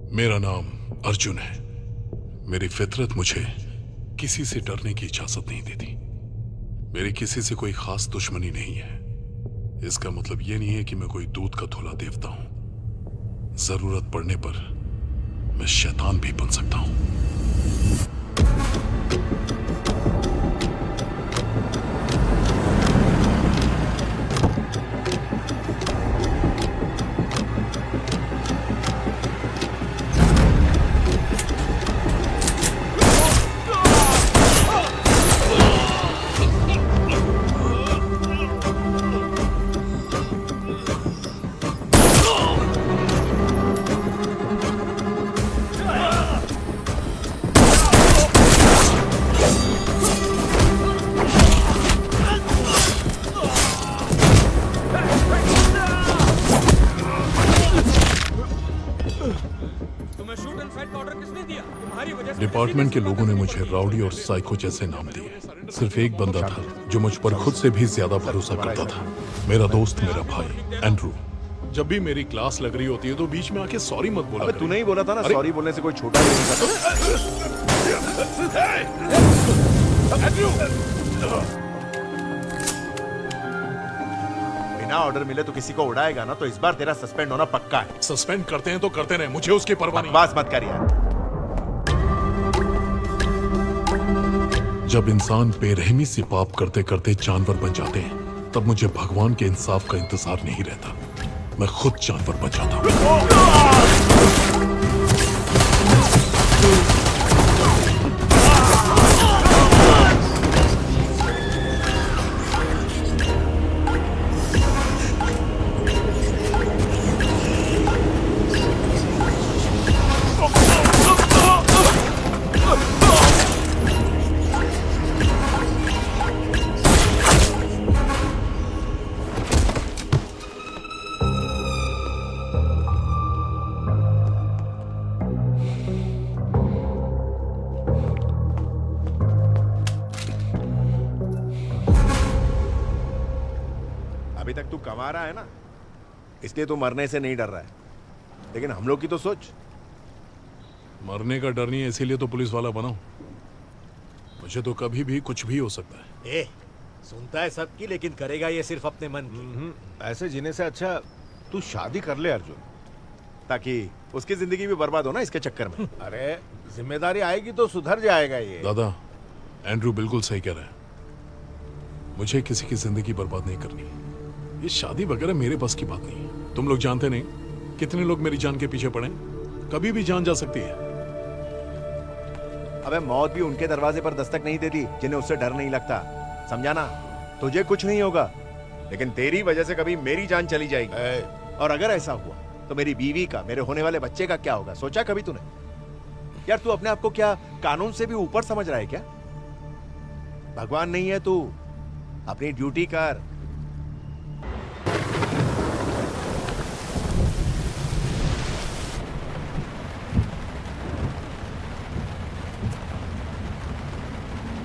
मेरा नाम अर्जुन है। मेरी फितरत मुझे किसी से डरने की इजाजत नहीं देती। मेरी किसी से कोई खास दुश्मनी नहीं है। इसका मतलब यह नहीं है कि मैं कोई दूध का धुला देवता हूं। जरूरत पड़ने पर मैं शैतान भी बन सकता हूं। डिपार्टमेंट के लोगों ने मुझे राउडी और साइको जैसे नाम दिए। सिर्फ एक बंदा था जो मुझ पर खुद से भी ज्यादा भरोसा करता था। मेरा दोस्त, मेरा भाई एंड्रू। जब भी मेरी क्लास लग रही होती है तो बीच में आके सॉरी मत बोला। अबे तूने ही बोला था ना, सॉरी बोलने से कोई छोटा नहीं होता। बिना ऑर्डर मिले तो किसी को उड़ाएगा ना, तो इस बार तेरा सस्पेंड होना पक्का है। सस्पेंड करते हैं तो करते रहे, मुझे उसकी परवाह नहीं। बकवास मत कर यार। जब इंसान बेरहमी से पाप करते करते जानवर बन जाते हैं, तब मुझे भगवान के इंसाफ का इंतजार नहीं रहता। मैं खुद जानवर बन जाता हूं। अभी तक तू कमा रहा है ना, इसलिए तू मरने से नहीं डर रहा है। लेकिन हम लोग की तो सोच। मरने का डर नहीं है, इसीलिए तो पुलिस वाला बना हूं। मुझे तो कभी भी कुछ भी हो सकता है। सुनता है सबकी, लेकिन करेगा ये सिर्फ अपने मन की। ऐसे जीने से अच्छा तू शादी कर ले अर्जुन, ताकि उसकी जिंदगी भी बर्बाद हो ना इसके चक्कर में। अरे जिम्मेदारी आएगी तो सुधर जाएगा ये। दादा, एंड्रू बिल्कुल सही कह रहा है। मुझे किसी की जिंदगी बर्बाद नहीं करनी। ये शादी वगैरह मेरे बस की बात नहीं है। तुम लोग जानते नहीं कितने लोग मेरी जान के पीछे पड़े। कभी भी जान जा सकती है। अबे मौत भी उनके दरवाजे पर दस्तक नहीं देती जिन्हें उससे डर नहीं लगता। समझा ना? तुझे कुछ नहीं होगा, लेकिन तेरी वजह से कभी मेरी जान चली जाएगी। और अगर ऐसा हुआ तो मेरी बीवी का, मेरे होने वाले बच्चे का क्या होगा? सोचा कभी तूने? यार तू अपने आप को क्या कानून से भी ऊपर समझ रहा है क्या? भगवान नहीं है तू, अपनी ड्यूटी कर।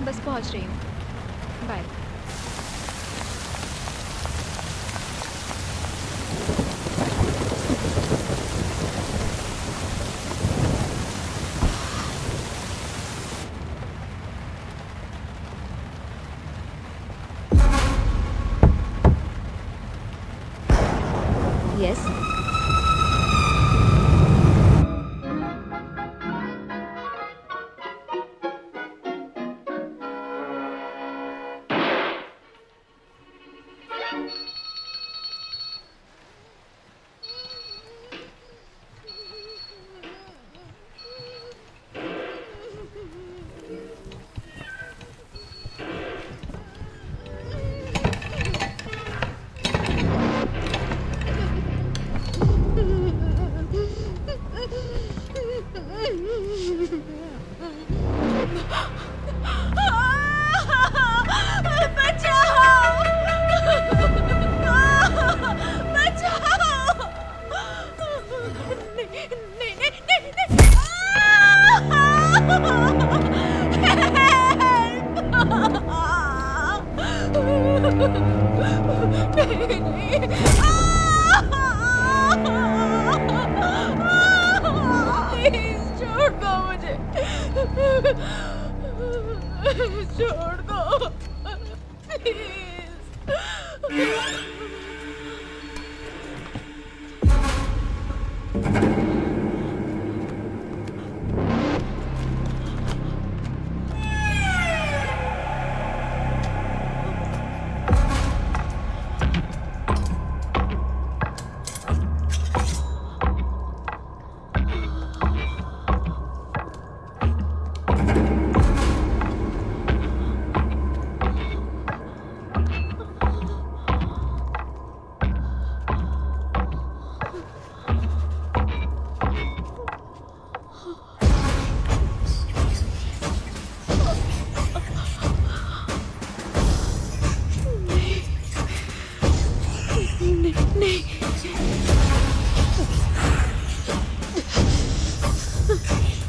बस पहुंच रही हूँ। बाय। यस। छोड़ दो प्लीज।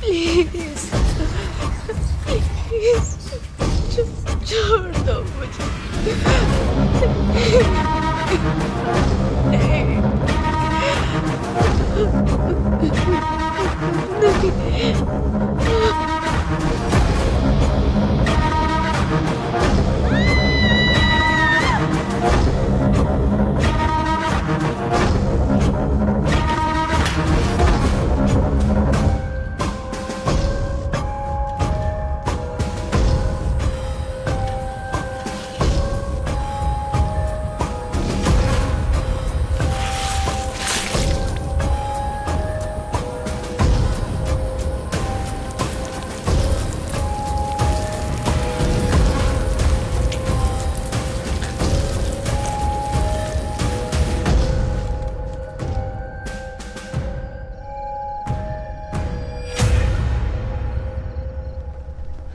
प्लीज प्लीज छोड़ दो मुझे। नहीं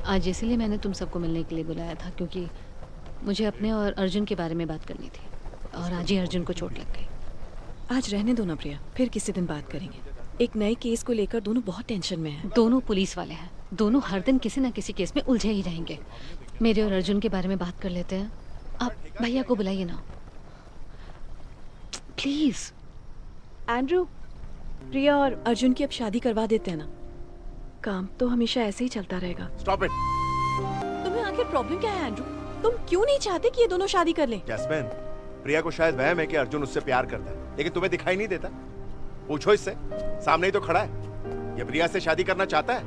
आज इसीलिए मैंने तुम सबको मिलने के लिए बुलाया था, क्योंकि मुझे अपने और अर्जुन के बारे में बात करनी थी, और आज ही अर्जुन को चोट लग गई। आज रहने दो ना प्रिया, फिर किसी दिन बात करेंगे। एक नए केस को लेकर दोनों बहुत टेंशन में हैं। दोनों पुलिस वाले हैं, दोनों हर दिन किसी न किसी केस में उलझे ही रहेंगे। मेरे और अर्जुन के बारे में बात कर लेते हैं। आप भैया को बुलाइए ना प्लीज। एंड्रू, प्रिया और अर्जुन की अब शादी करवा देते हैं ना, काम तो हमेशा ऐसे ही चलता रहेगा। Stop it. तुम्हें आखिर प्रॉब्लम क्या है एंड्रू? तुम क्यों नहीं चाहते कि ये दोनों शादी कर लें? जैस्मिन, प्रिया को शायद वहम है कि अर्जुन उससे प्यार करता है, लेकिन तुम्हें दिखाई नहीं देता। पूछो इससे, सामने ही तो खड़ा है। ये प्रिया से शादी करना चाहता है।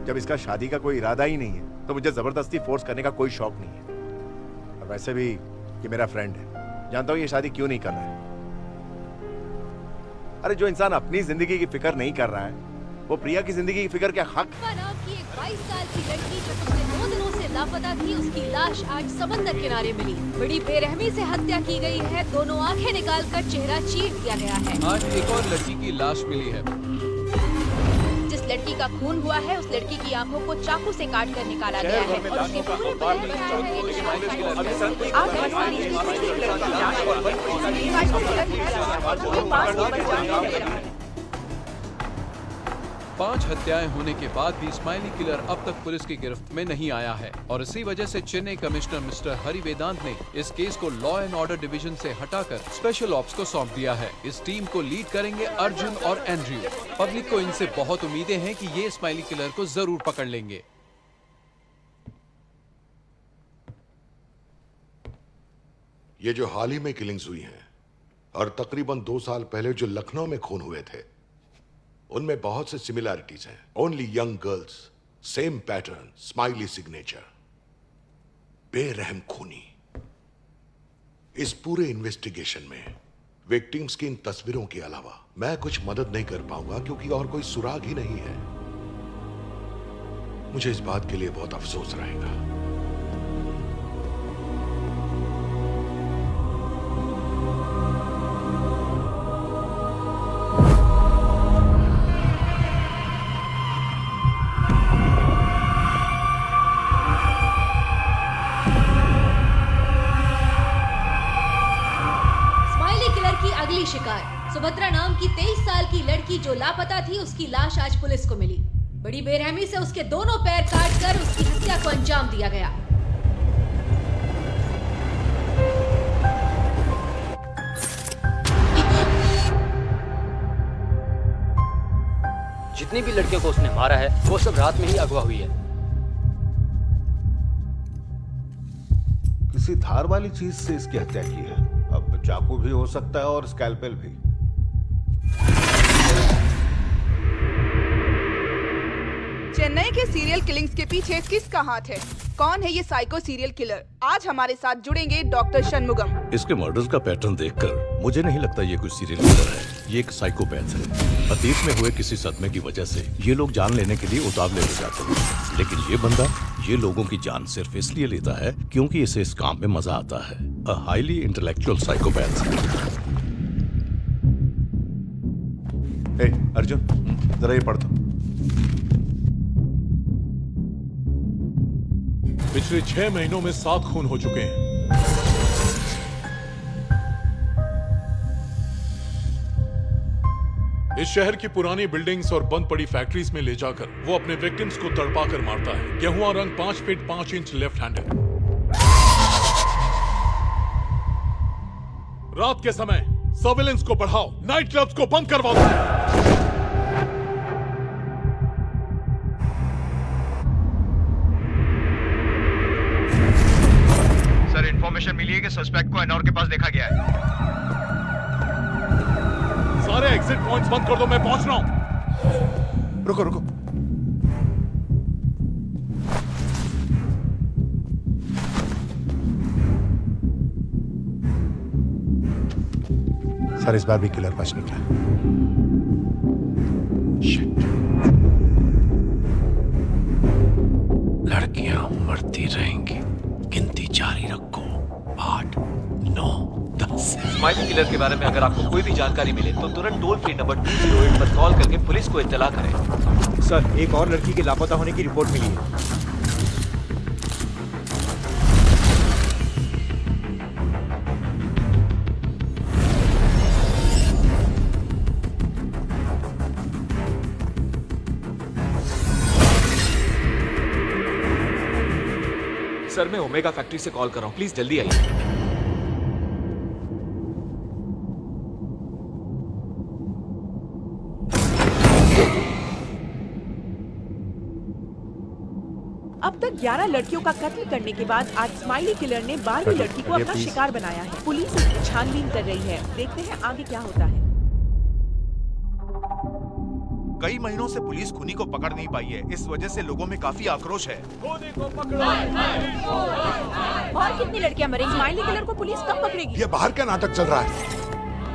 जब इसका शादी का कोई इरादा ही नहीं है, तो मुझे जबरदस्ती फोर्स करने का कोई शौक नहीं है। और वैसे भी ये मेरा फ्रेंड है, जानता हूं ये शादी क्यों नहीं कर रहा है। अरे जो इंसान अपनी जिंदगी की फिक्र नहीं कर रहा है, वो प्रिया की जिंदगी की फिक्र क्या हक? नाम की एक 22 साल की लड़की जो पिछले 2 दिनों से लापता थी, उसकी लाश आज समंदर किनारे मिली। बड़ी बेरहमी से हत्या की गई है। दोनों आंखें निकालकर चेहरा चीर दिया गया है। आज एक और लड़की की लाश मिली है। जिस लड़की का खून हुआ है, उस लड़की की आंखों को चाकू से काट कर निकाला गया है और उसके पूरे बदन में है। 5 हत्याएं होने के बाद भी स्माइली किलर अब तक पुलिस की गिरफ्त में नहीं आया है, और इसी वजह से चेन्नई कमिश्नर मिस्टर हरि वेदांत ने इस केस को लॉ एंड ऑर्डर डिवीजन से हटाकर स्पेशल ऑप्स को सौंप दिया है। इस टीम को लीड करेंगे अर्जुन और एंड्रयू। पब्लिक को इनसे बहुत उम्मीदें हैं कि ये स्माइली किलर को जरूर पकड़ लेंगे। ये जो हाल ही में किलिंग्स हुई हैं और तकरीबन 2 साल पहले जो लखनऊ में खून हुए थे, उनमें बहुत से सिमिलैरिटीज हैं। Only young girls, same pattern, smiley signature, बेरहम खूनी। इस पूरे इन्वेस्टिगेशन में विक्टिम्स की इन तस्वीरों के अलावा मैं कुछ मदद नहीं कर पाऊंगा, क्योंकि और कोई सुराग ही नहीं है। मुझे इस बात के लिए बहुत अफसोस रहेगा। शिकार सुभद्रा नाम की 23 साल की लड़की जो लापता थी, उसकी लाश आज पुलिस को मिली। बड़ी बेरहमी से उसके दोनों पैर काटकर उसकी हत्या को अंजाम दिया गया। जितने जितनी भी लड़कियों को उसने मारा है वो सब रात में ही अगवा हुई है। किसी धार वाली चीज से इसकी हत्या की है। अब चाकू भी हो सकता है और स्कैल्पेल भी। चेन्नई के सीरियल किलिंग्स के पीछे किसका हाथ है? कौन है ये साइको सीरियल किलर? आज हमारे साथ जुड़ेंगे डॉक्टर शनमुगम। इसके मर्डर्स का पैटर्न देखकर मुझे नहीं लगता ये कोई सीरियल किलर है, ये एक साइकोपैथ है। अतीत में हुए किसी सदमे की वजह से ये लोग जान लेने के लिए उतावले हो जाते हैं, लेकिन ये बंदा ये लोगों की जान सिर्फ इसलिए लेता है क्योंकि इसे इस काम में मजा आता है। A highly intellectual psychopath. Arjun, जरा ये पढ़ दो। पिछले 6 महीनों में 7 खून हो चुके हैं। इस शहर की पुरानी बिल्डिंग्स और बंद पड़ी फैक्ट्रीज में ले जाकर वो अपने विक्टिम्स को तड़पा कर मारता है। गेहुआ रंग 5 फीट 5 इंच लेफ्ट हैंडेड। रात के समय सर्विलेंस को बढ़ाओ, नाइट क्लब्स को बंद करवा दो। सर, इंफॉर्मेशन मिली है कि सस्पेक्ट को एनोर के पास देखा गया है। सारे एग्जिट पॉइंट्स बंद कर दो, मैं पहुंच रहा हूं। रुको रुको, सर इस बार भी किलर बच निकला। शिट। लड़कियां मरती रहेंगी, गिनती जारी रखो। 8, 9, 10। स्माइली किलर के बारे में अगर आपको कोई भी जानकारी मिले तो तुरंत टोल फ्री नंबर 208 पर कॉल करके पुलिस को इत्तला करें। सर, एक और लड़की के लापता होने की रिपोर्ट मिली है। सर, मैं ओमेगा फैक्ट्री से कॉल कर रहा हूँ, प्लीज जल्दी आइए। अब तक 11 लड़कियों का कत्ल करने के बाद आज स्माइली किलर ने 12वीं लड़की को अपना शिकार बनाया है। पुलिस इसकी छानबीन कर रही है। देखते हैं आगे क्या होता है। कई महीनों से पुलिस खूनी को पकड़ नहीं पाई है। इस वजह से लोगों में काफी आक्रोश है। और कितनी लड़कियां मरेंगी? स्माइली किलर को पुलिस कब पकड़ेगी? ये बाहर क्या नाटक चल रहा है?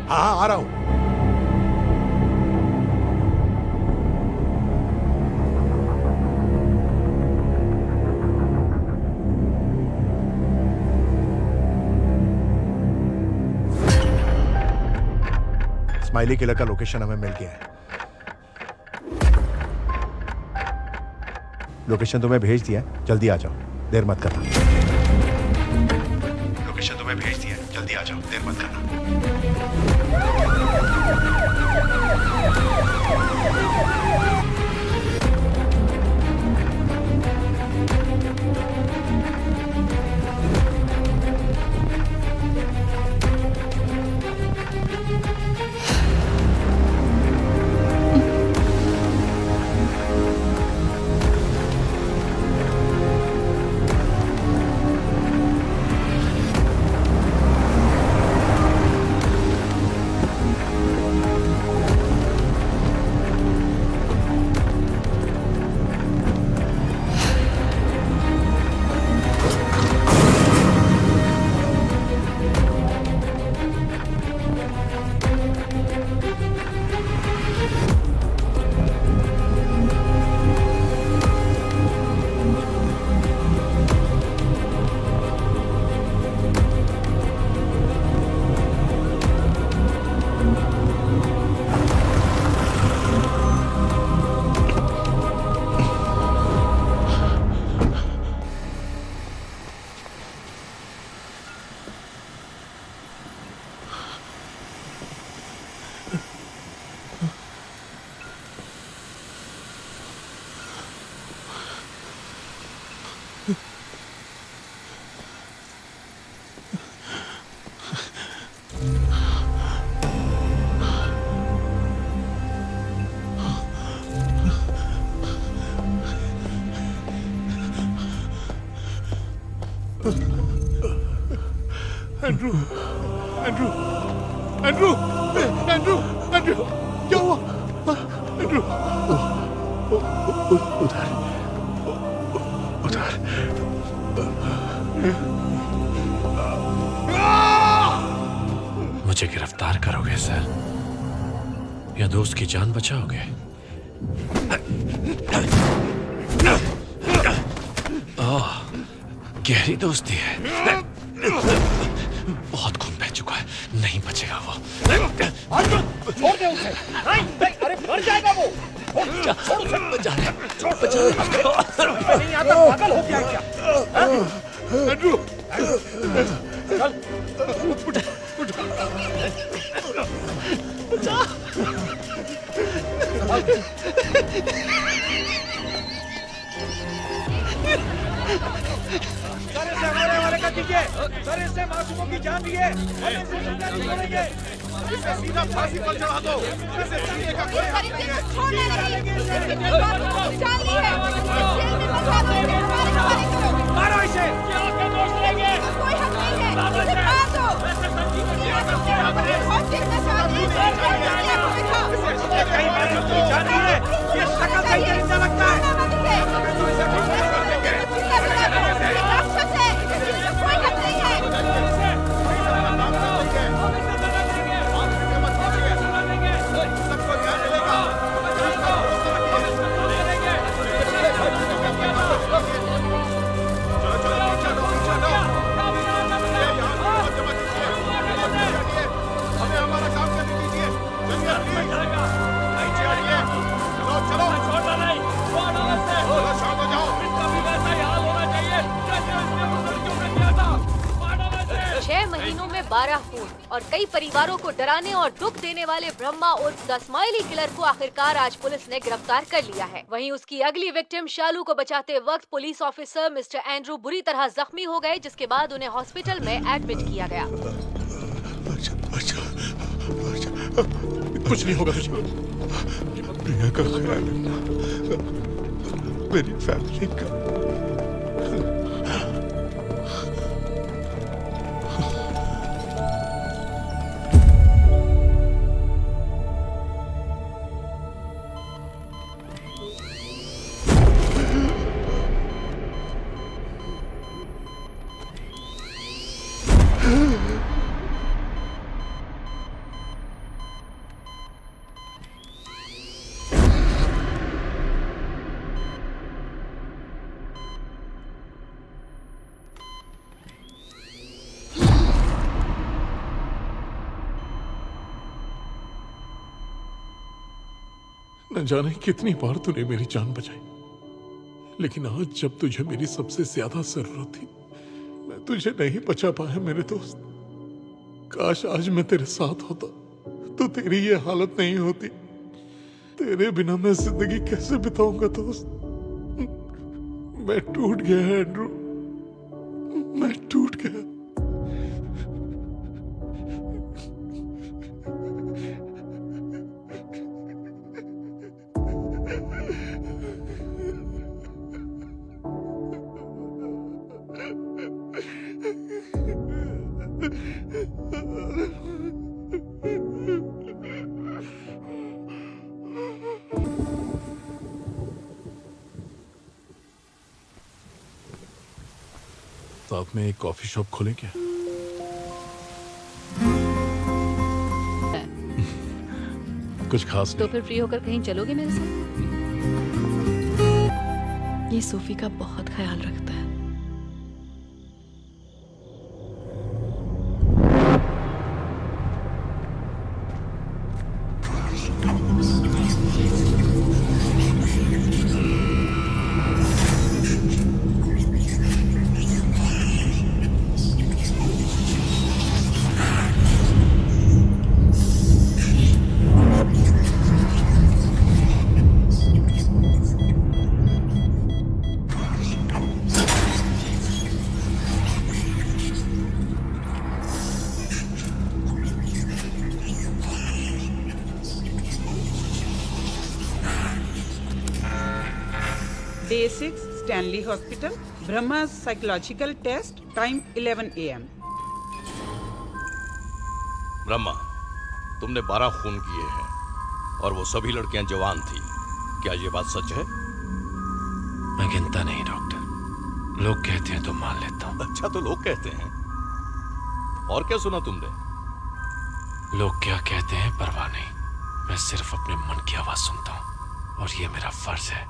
हाँ, आ रहा हूं। स्माइली किलर का लोकेशन हमें मिल गया है। लोकेशन तुम्हें भेज दिया है, जल्दी आ जाओ, देर मत करना। लोकेशन तुम्हें भेज दिया है, जल्दी आ जाओ, देर मत करना। Andrew, Andrew, Andrew, Andrew, Andrew, क्या हुआ? एंड्रू, उधर, उधर। मुझे गिरफ्तार करोगे सर, या दोस्त की जान बचाओगे? ओह, गहरी दोस्ती है। बहुत खून बह चुका है, नहीं बचेगा वो। छोड़ दे उसे। नहीं, अरे मर जाएगा वो। छोड़ उसे। बचा ले, नहीं आता, पागल हो गया है क्या? एंड्रू, चल, उठ, बचा। सर इसे हमारे हवाले कर दीजिए। सर इससे मासूमों की जान लिए। इसे सीधा फांसी पर चढ़ा दो। इसे जीने का कोई हक नहीं है। मारो इसे। कोई हक नहीं है, इसे मार दो। कहीं मासूम की जान ली है। ये शक्ल कहीं जिंदा लगता है। कोई हक नहीं है। सबको ध्यान मिलेगा। चलो, पीछे हटो। हमें हमारा काम करने दीजिए। चलिए, प्लीज। नीचे आइए। चलो, छोड़ना नहीं। चलो, शांत हो जाओ। 6 महीनों में 12 खून और कई परिवारों को डराने और दुख देने वाले ब्रह्मा उर्फ द स्माइली किलर को आखिरकार आज पुलिस ने गिरफ्तार कर लिया है। वहीं उसकी अगली विक्टिम शालू को बचाते वक्त पुलिस ऑफिसर मिस्टर एंड्रू बुरी तरह जख्मी हो गए, जिसके बाद उन्हें हॉस्पिटल में एडमिट किया गया। कुछ नहीं होगा तुझे। प्रिया का ख्याल रखना, मेरी फैमिली का। न जाने कितनी बार तूने मेरी जान बचाई, लेकिन आज जब तुझे मेरी सबसे ज्यादा जरूरत थी, मैं तुझे नहीं बचा पाया मेरे दोस्त। काश आज मैं तेरे साथ होता तो तेरी ये हालत नहीं होती। तेरे बिना मैं जिंदगी कैसे बिताऊंगा दोस्त? मैं टूट गया एंड्रू, मैं टूट गया। साथ में एक कॉफी शॉप खोलें क्या? कुछ खास तो फिर फ्री होकर कहीं चलोगे मेरे साथ? ये सोफी का बहुत ख्याल रखता है। Day 6, Stanley Hospital. Brahma's psychological test. Time 11 a.m. Brahma, तुमने 12 खून किए हैं और वो सभी लड़कियां जवान थी। क्या ये बात सच है? मैं गिनता नहीं डॉक्टर, लोग कहते हैं तो मान लेता हूँ। अच्छा, तो लोग कहते हैं। और क्या सुना तुमने? लोग क्या कहते हैं परवाह नहीं, मैं सिर्फ अपने मन की आवाज सुनता हूँ और ये मेरा फर्ज है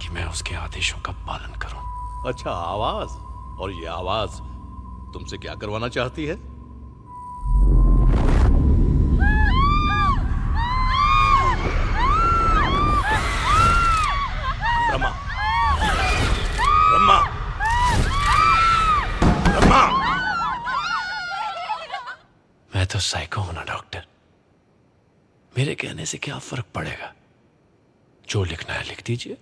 कि मैं उसके आदेशों का पालन करूं। अच्छा, आवाज। और ये आवाज तुमसे क्या करवाना चाहती है? ब्रह्मा, ब्रह्मा, ब्रह्मा! मैं तो साइको हूं ना डॉक्टर, मेरे कहने से क्या फर्क पड़ेगा? जो लिखना है लिख दीजिए।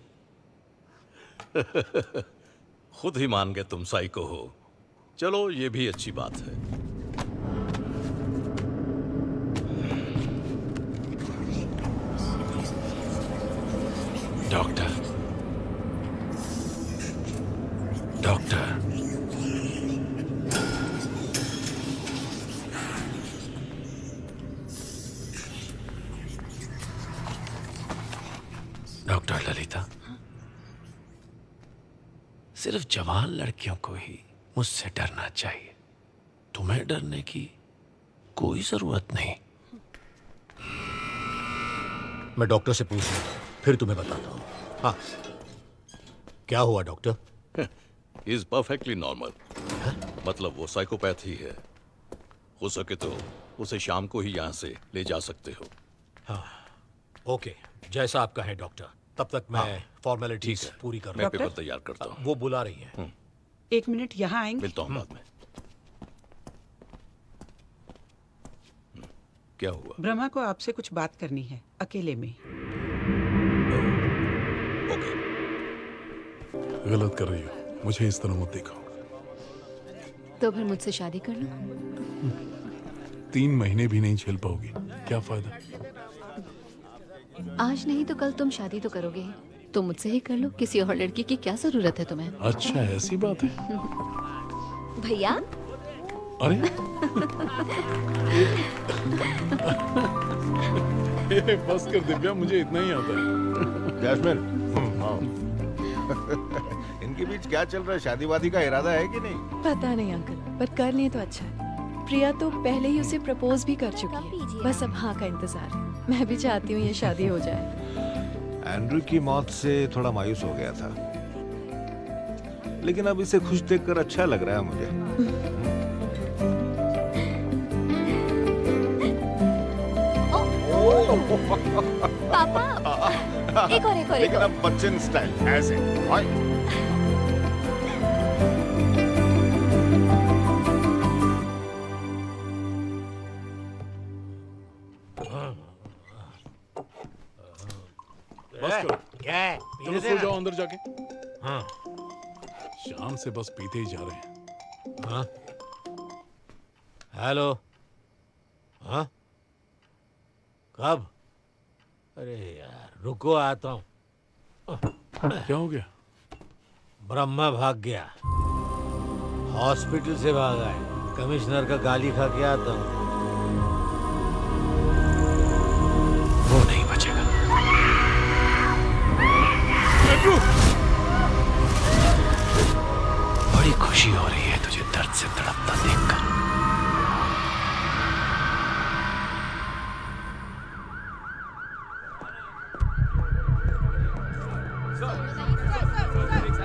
खुद ही मान गए तुम साइको हो। चलो, ये भी अच्छी बात है। डॉक्टर, डॉक्टर, डॉक्टर ललिता, सिर्फ जवान लड़कियों को ही मुझसे डरना चाहिए। तुम्हें डरने की कोई जरूरत नहीं। मैं डॉक्टर से पूछ लूं, फिर तुम्हें बताता हूँ। हाँ, क्या हुआ डॉक्टर? Is perfectly normal. मतलब वो साइकोपैथ ही है। हो सके तो उसे शाम को ही यहाँ से ले जा सकते हो। हाँ, ओके, जैसा आप कहें डॉक्टर। तब तक मैं फॉर्मेलिटीज पूरी कर रहा हूँ। मैं पेपर तैयार करता हूँ। वो बुला रही है। 1 मिनट यहाँ आएंगे? मिलता हूँ बाद में। क्या हुआ? ब्रह्मा को आपसे कुछ बात करनी है, अकेले में। ओके। गलत कर रही हो, मुझे इस तरह मत देखो। तो फिर मुझसे शादी कर लो। 3 महीने भी नहीं झेल पाओगी, क्या फायदा? आज नहीं तो कल तुम शादी तो करोगे ही, तो मुझसे ही कर लो। किसी और लड़की की क्या जरूरत है तुम्हें? अच्छा, ऐसी बात है। भैया, अरे ये बस कर दिव्या, मुझे इतना ही आता है। जैस्मिन, इनके बीच क्या चल रहा है? शादी वादी का इरादा है कि नहीं? पता नहीं अंकल, पर कर लें तो अच्छा है। प्रिया तो पहले ही उसे प्रपोज भी कर चुकी है, बस अब हाँ का इंतजार है। मैं भी चाहती हूँ ये शादी हो जाए। एंड्रू की मौत से थोड़ा मायूस हो गया था, लेकिन अब इसे खुश देखकर अच्छा लग रहा है मुझे। पापा, एक और लेकिन अब बच्चन स्टाइल ऐसे। बस करो। क्या है? चलो सो जाओ अंदर जाके। हाँ। शाम से बस पीते ही जा रहे हैं। हाँ? हेलो? हाँ? कब? अरे यार, रुको, आता हूँ। क्या हो गया? ब्रह्मा भाग गया, हॉस्पिटल से भागा है। कमिश्नर का गाली खा के आता हूँ। वो नहीं बचेगा। बड़ी खुशी हो रही है तुझे दर्द से तड़पता देखकर।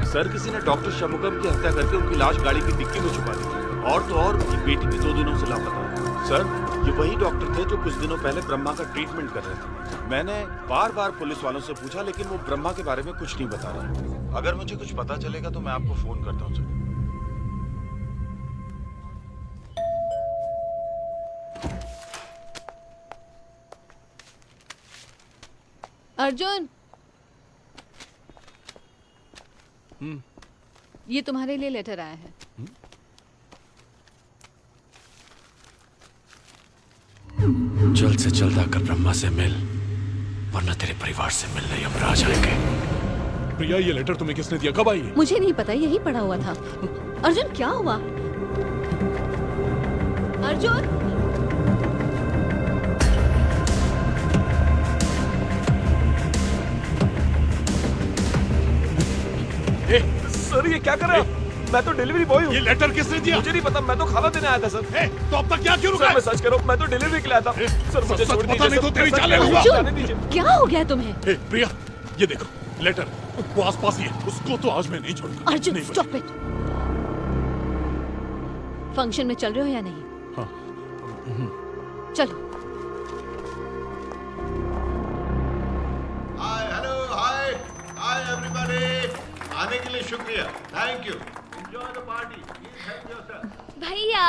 सर, किसी ने डॉक्टर शमुगम की हत्या करके उनकी लाश गाड़ी की डिक्की में छुपा दी। और तो और उनकी बेटी भी 2 दिनों से लापता है। सर, ये वही डॉक्टर थे जो कुछ दिनों पहले ब्रह्मा का ट्रीटमेंट कर रहे थे। मैंने बार बार पुलिस वालों से पूछा, लेकिन वो ब्रह्मा के बारे में कुछ नहीं बता रहे। अगर मुझे कुछ पता चलेगा तो मैं आपको फोन करता हूँ सर। अर्जुन, ये तुम्हारे लिए लेटर आया है। जल्द से जल्द आकर ब्रह्मा से मिल, वरना तेरे परिवार से मिलने यमराज आएंगे। प्रिया, ये लेटर तुम्हें किसने दिया? कब आई? मुझे नहीं पता, यही पड़ा हुआ था। अर्जुन, क्या हुआ? अर्जुन, क्या कर रहे हो? मैं तो डिलीवरी बॉय हूँ। ये लेटर किसने दिया? मुझे नहीं पता, मैं तो खाना देने आया था सर। तो अब तक क्या क्यों रुका? सर मैं सच कह रहा हूँ, मैं तो डिलीवरी के लिए आया था। सर मुझे छोड़ दीजिए। पता नहीं तो तेरी जाने हुआ। क्या हो गया तुम्हें? प्रिया, ये देखो लेटर, वो आसपास ही है। उसको तो आज मैं नहीं छोड़ूंगा। Arjun stop it. फंक्शन में चल रहे हो या नहीं? हाँ। चलो। हाय एवरीबॉडी, आने के लिए शुक्रिया, thank you, enjoy the party, please help yourself. भैया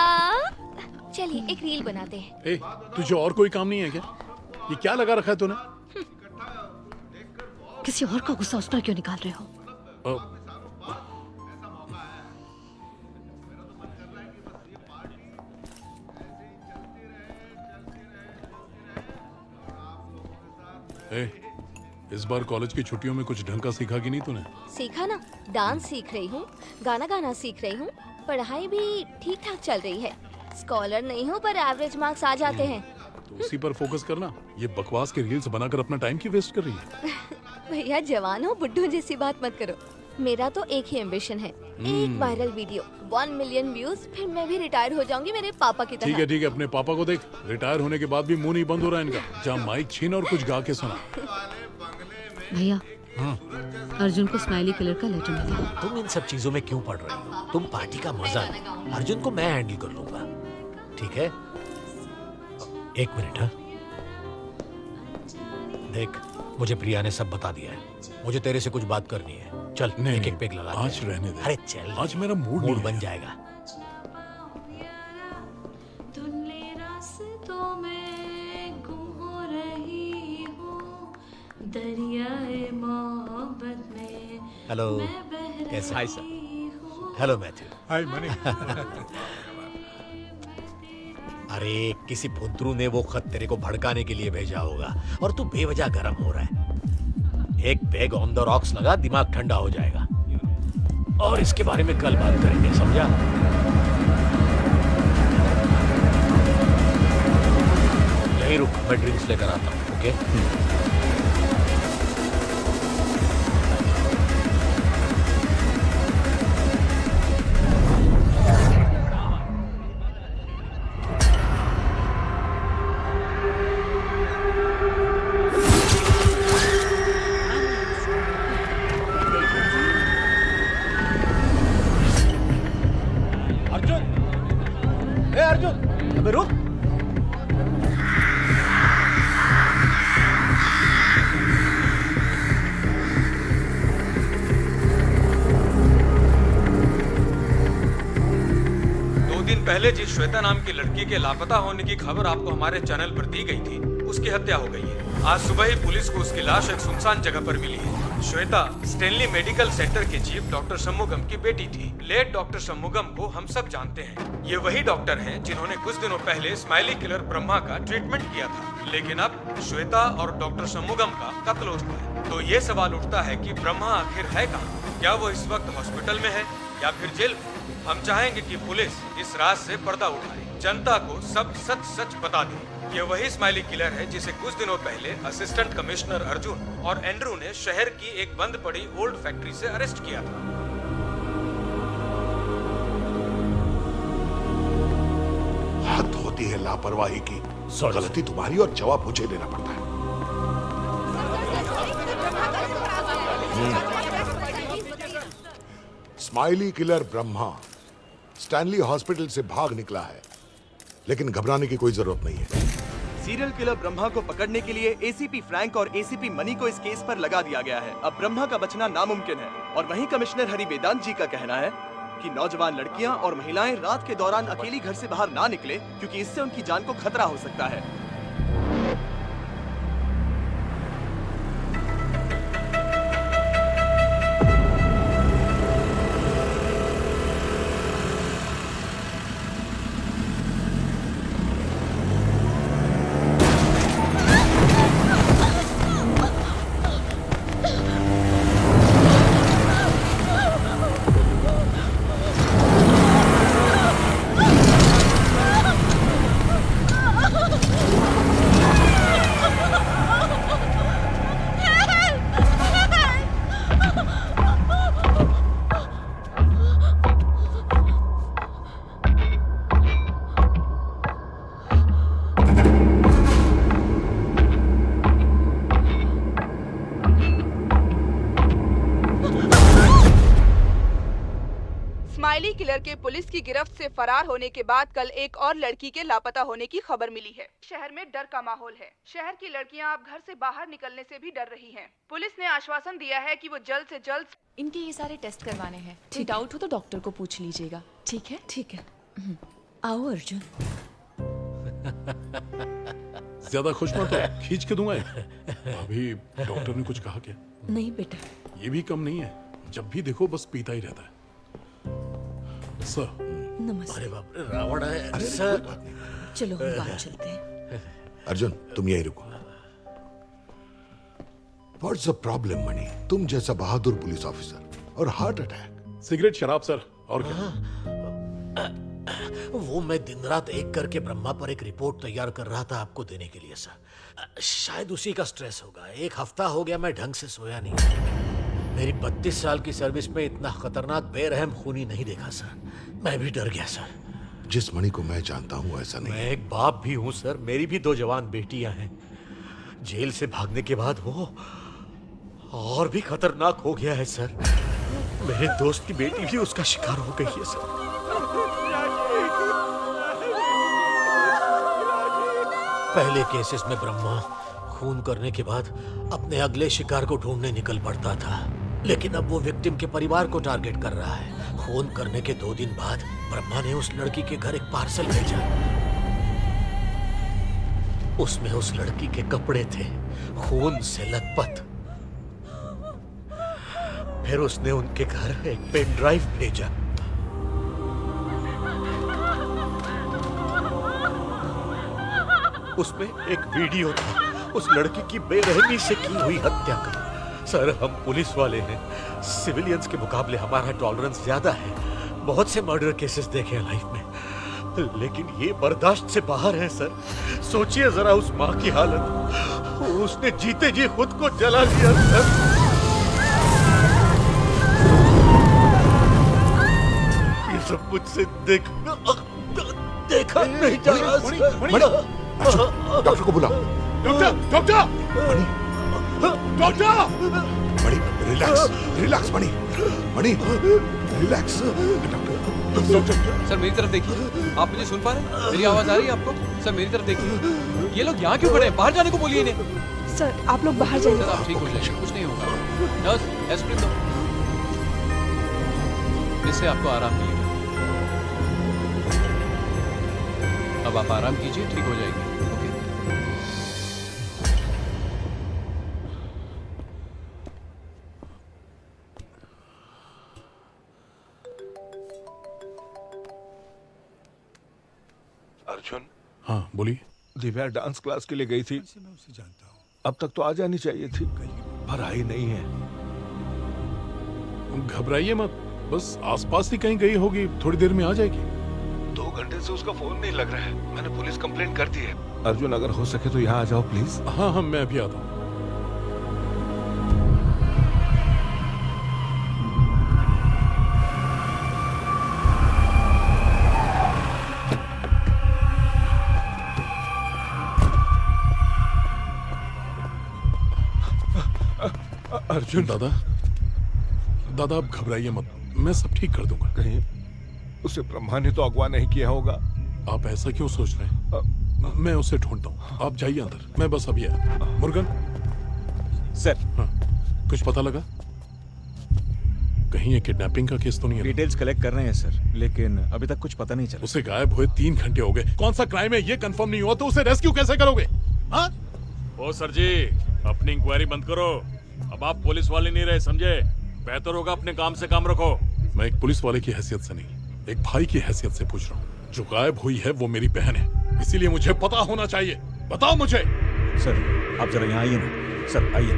चलिए एक रील बनाते हैं। ए, तुझे और कोई काम नहीं है क्या? ये क्या लगा रखा है तूने? किसी और का गुस्सा उस पर क्यों निकाल रहे हो? इस बार कॉलेज की छुट्टियों में कुछ ढंग का सीखा कि नहीं तूने? सीखा ना, डांस सीख रही हूँ, गाना गाना सीख रही हूँ, पढ़ाई भी ठीक ठाक चल रही है। स्कॉलर नहीं हूँ पर एवरेज मार्क्स आ जाते हैं। तो उसी पर फोकस करना। ये बकवास के रील्स बनाकर अपना टाइम क्यों वेस्ट कर रही है? भैया जवान हो, बुड्ढू जैसी बात मत करो। मेरा तो एक ही एम्बिशन है, एक वायरल वीडियो, 1 मिलियन व्यूज, फिर मैं भी रिटायर हो जाऊंगी मेरे पापा की तरह। ठीक है, अपने पापा को देख, रिटायर होने के बाद भी मुंह नहीं बंद हो रहा है इनका। जा माइक छीन और कुछ गा के सुना। भैया, अर्जुन को स्माइली किलर का लेटर मिला। तुम इन सब चीजों में क्यों पड़ रही हो? तुम पार्टी का मजा लो। अर्जुन को मैं हैंडल कर लूंगा, ठीक है? 1 मिनट। हाँ, देख, मुझे प्रिया ने सब बता दिया है। मुझे तेरे से कुछ बात करनी है। चल, एक पेग लगा। आज रहने दे। अरे चल, आज मेरा मूड बन जाएगा। हेलो, कैसे? Hi sir. Hello Matthew. Hi Mani. अरे किसी फुद्रू ने वो खत तेरे को भड़काने के लिए भेजा होगा और तू बेवजह गर्म हो रहा है। एक पेग ऑन द रॉक्स लगा, दिमाग ठंडा हो जाएगा। और इसके बारे में कल बात करेंगे, समझा? यहीं रुक, मैं ड्रिंक्स लेकर आता हूँ। ओके? अबे रुक। पहले जिस श्वेता नाम की लड़की के लापता होने की खबर आपको हमारे चैनल पर दी गई थी, उसकी हत्या हो गई है। आज सुबह ही पुलिस को उसकी लाश एक सुनसान जगह पर मिली है। श्वेता स्टेनली मेडिकल सेंटर के चीफ डॉक्टर शम्मुगम की बेटी थी। लेट डॉक्टर शम्मुगम को हम सब जानते हैं। ये वही डॉक्टर हैं जिन्होंने कुछ दिनों पहले स्माइली किलर ब्रह्मा का ट्रीटमेंट किया था। लेकिन अब श्वेता और डॉक्टर शम्मुगम का कत्ल हो चुका है। तो ये सवाल उठता है कि ब्रह्मा आखिर है कहाँ? क्या वो इस वक्त हॉस्पिटल में है या फिर जेल में? हम चाहेंगे कि पुलिस इस राज से पर्दा उठाए, जनता को सब सच सच बता दे। ये वही स्माइली किलर है जिसे कुछ दिनों पहले असिस्टेंट कमिश्नर अर्जुन और एंड्रू ने शहर की एक बंद पड़ी ओल्ड फैक्ट्री से अरेस्ट किया था। हद होती है लापरवाही की। गलती तुम्हारी और जवाब मुझे देना पड़ता है। Smiley killer Brahma Stanley hospital से भाग निकला है, लेकिन घबराने की कोई जरूरत नहीं है। सीरियल किलर ब्रह्मा को पकड़ने के लिए एसीपी फ्रैंक और एसीपी मनी को इस केस पर लगा दिया गया है। अब ब्रह्मा का बचना नामुमकिन है। और वहीं कमिश्नर हरि वेदांत जी का कहना है कि नौजवान लड़कियां और महिलाएं रात के दौरान अकेली घर से बाहर ना निकले, क्योंकि इससे उनकी जान को खतरा हो सकता है। स्माइली किलर के पुलिस की गिरफ्त से फरार होने के बाद कल एक और लड़की के लापता होने की खबर मिली है। शहर में डर का माहौल है। शहर की लड़कियां अब घर से बाहर निकलने से भी डर रही हैं। पुलिस ने आश्वासन दिया है कि वो जल्द से जल्द इनके ये सारे टेस्ट करवाने हैं। कोई डाउट हो तो डॉक्टर को पूछ लीजिएगा। ठीक है? ठीक है। आओ अर्जुन। ज्यादा खुश मत हो, खींच के दूंगा। अभी डॉक्टर ने कुछ कहा क्या? नहीं बेटा। ये भी कम नहीं है, जब भी देखो बस पीता ही रहता है। सर। नमस्ते। अरे बाप रे, रावण है। अरे सर चलो हम बाहर चलते हैं। अर्जुन तुम यही रुको। व्हाट्स द प्रॉब्लम मणि? तुम जैसा बहादुर पुलिस ऑफिसर और हार्ट अटैक। सिगरेट शराब सर, और क्या? वो मैं दिन रात एक करके ब्रह्मा पर एक रिपोर्ट तैयार कर रहा था आपको देने के लिए सर। शायद उसी का स्ट्रेस होगा। एक हफ्ता हो गया मैं ढंग से सोया नहीं। मेरी 32 साल की सर्विस में इतना खतरनाक बेरहम खूनी नहीं देखा सर। मैं भी डर गया सर। जिस मणि को मैं जानता हूँ ऐसा नहीं। मैं एक बाप भी हूँ सर। मेरी भी 2 जवान बेटियां हैं। जेल से भागने के बाद वो और भी खतरनाक हो गया है सर। मेरे दोस्त की बेटी भी उसका शिकार हो गई है सर। पहले केसेस में ब्रह्मा खून करने के बाद अपने अगले शिकार को ढूंढने निकल पड़ता था, लेकिन अब वो विक्टिम के परिवार को टारगेट कर रहा है। खून करने के 2 दिन बाद ब्रह्मा ने उस लड़की के घर एक पार्सल भेजा। उसमें उस लड़की के कपड़े थे, खून से लथपथ। फिर उसने उनके घर एक पेन ड्राइव भेजा। उसमें एक वीडियो था उस लड़की की बेरहमी से की हुई हत्या का। सर हम पुलिस वाले हैं, सिविलियंस के मुकाबले हमारा टॉलरेंस ज्यादा है। बहुत से मर्डर केसेस देखे हैं लाइफ में, लेकिन ये बर्दाश्त से बाहर है सर। सोचिए जरा उस माँ की हालत। उसने जीते जी खुद को जला लिया सर। ये सब मुझसे देखा नहीं जा रहा। डॉक्टर को बुलाओ। डॉक्टर डॉक्टर डॉक्टर मणि रिलैक्स रिलैक्स मणि मणि रिलैक्स। डॉक्टर सर मेरी तरफ देखिए। आप मुझे सुन पा रहे हैं? मेरी आवाज आ रही है आपको? सर मेरी तरफ देखिए। ये लोग यहाँ क्यों खड़े हैं? बाहर जाने को बोलिए इन्हें। सर आप लोग बाहर जाइए। सर आप ठीक हो जाइए, कुछ नहीं होगा। नर्स एस्प्रिन दो, इससे आपको आराम मिलेगा। अब आप आराम कीजिए, ठीक हो जाएगी। ओके। अर्जुन। हाँ बोलिए। दिव्या डांस क्लास के लिए गई थी। अब तक तो आ जानी चाहिए थी, पर आई नहीं है। घबराइए मत, बस आसपास ही कहीं गई होगी, थोड़ी देर में आ जाएगी। 2 घंटे से उसका फोन नहीं लग रहा है। मैंने पुलिस कंप्लेंट कर दी है। अर्जुन अगर हो सके तो यहाँ आ जाओ प्लीज। हाँ हाँ मैं अभी आता हूँ। अर्जुन। दादा दादा आप घबराइए मत, मैं सब ठीक कर दूंगा। कहीं उसे ब्रह्मा ने तो अगवा नहीं किया होगा। आप ऐसा क्यों सोच रहे हैं? मैं उसे ढूंढता हूँ, आप जाइए अंदर, मैं बस अभी आया। मुर्गन सर। हाँ कुछ पता लगा? कहीं ये किडनैपिंग का केस तो नहीं है? डिटेल्स कलेक्ट कर रहे हैं सर, लेकिन अभी तक कुछ पता नहीं चला। उसे गायब हुए 3 घंटे हो गए। कौन सा क्राइम है ये कंफर्म नहीं हुआ तो उसे रेस्क्यू कैसे करोगे? हाँ? ओ सर जी, अपनी इंक्वायरी बंद करो। अब आप पुलिस वाले नहीं रहे, समझे? बेहतर होगा अपने काम से काम रखो। मैं एक पुलिस वाले की हैसियत से नहीं, एक भाई की हैसियत से पूछ रहा हूँ। जो गायब हुई है वो मेरी बहन है, इसीलिए मुझे पता होना चाहिए। बताओ मुझे। सर आप जरा यहाँ आइए ना। सर आइए।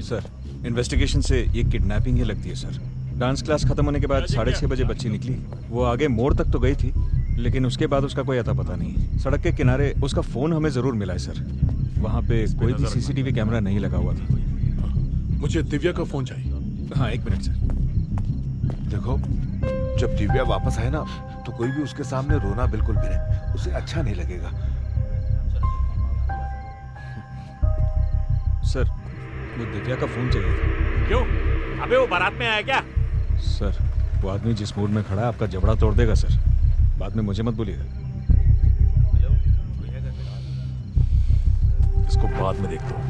सर इन्वेस्टिगेशन से ये किडनैपिंग ही लगती है सर। डांस क्लास खत्म होने के बाद 6:30 बजे बच्ची निकली। वो आगे मोड़ तक तो गई थी, लेकिन उसके बाद उसका कोई अता पता नहीं। सड़क के किनारे उसका फोन हमें जरूर मिला है सर। वहाँ पे कोई भी सीसीटीवी कैमरा नहीं लगा हुआ था। मुझे दिव्या का फोन चाहिए। हाँ 1 मिनट सर। देखो जब दिव्या वापस आए ना तो कोई भी उसके सामने रोना बिल्कुल भी नहीं, उसे अच्छा नहीं लगेगा। सर वो दिव्या का फोन चाहिए था। क्यों? अबे वो बारात में आया क्या? सर वो आदमी जिस मूड में खड़ा है आपका जबड़ा तोड़ देगा सर। बाद में मुझे मत बोलिएगा। इसको बाद में देखता हूँ।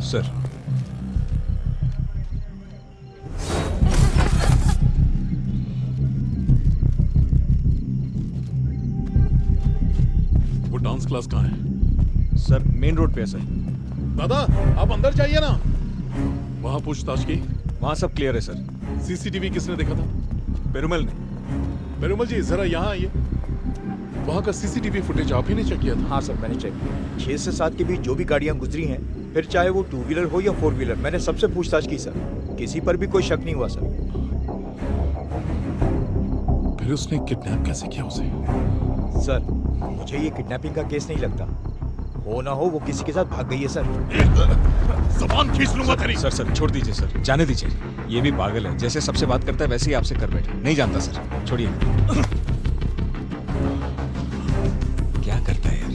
सर वो डांस क्लास कहाँ है? सर मेन रोड पे है सर। दादा आप अंदर जाइए ना। वहां पूछताछ की? वहां सब क्लियर है सर। सीसीटीवी किसने देखा था? पेरुमल ने। पेरुमल जी जरा यहाँ आइए। वहां का सीसीटीवी फुटेज आप ही ने चेक किया था? हाँ सर मैंने चेक किया। 6 से 7 के बीच जो भी गाड़ियां गुजरी हैं, फिर चाहे वो 2 व्हीलर हो या 4 व्हीलर, मैंने सबसे पूछताछ की सर। किसी पर भी कोई शक नहीं हुआ सर। फिर उसने किडनैप कैसे किया उसे? सर मुझे ये किडनैपिंग का केस नहीं लगता। हो ना हो वो किसी के साथ भाग गई है सर। ज़बान खींच लूंगा तेरी। सर छोड़ दीजिए सर, जाने दीजिए। ये भी पागल है, जैसे सबसे बात करता है वैसे ही आपसे कर बैठे। नहीं जानता सर, छोड़िए। क्या करता है यार?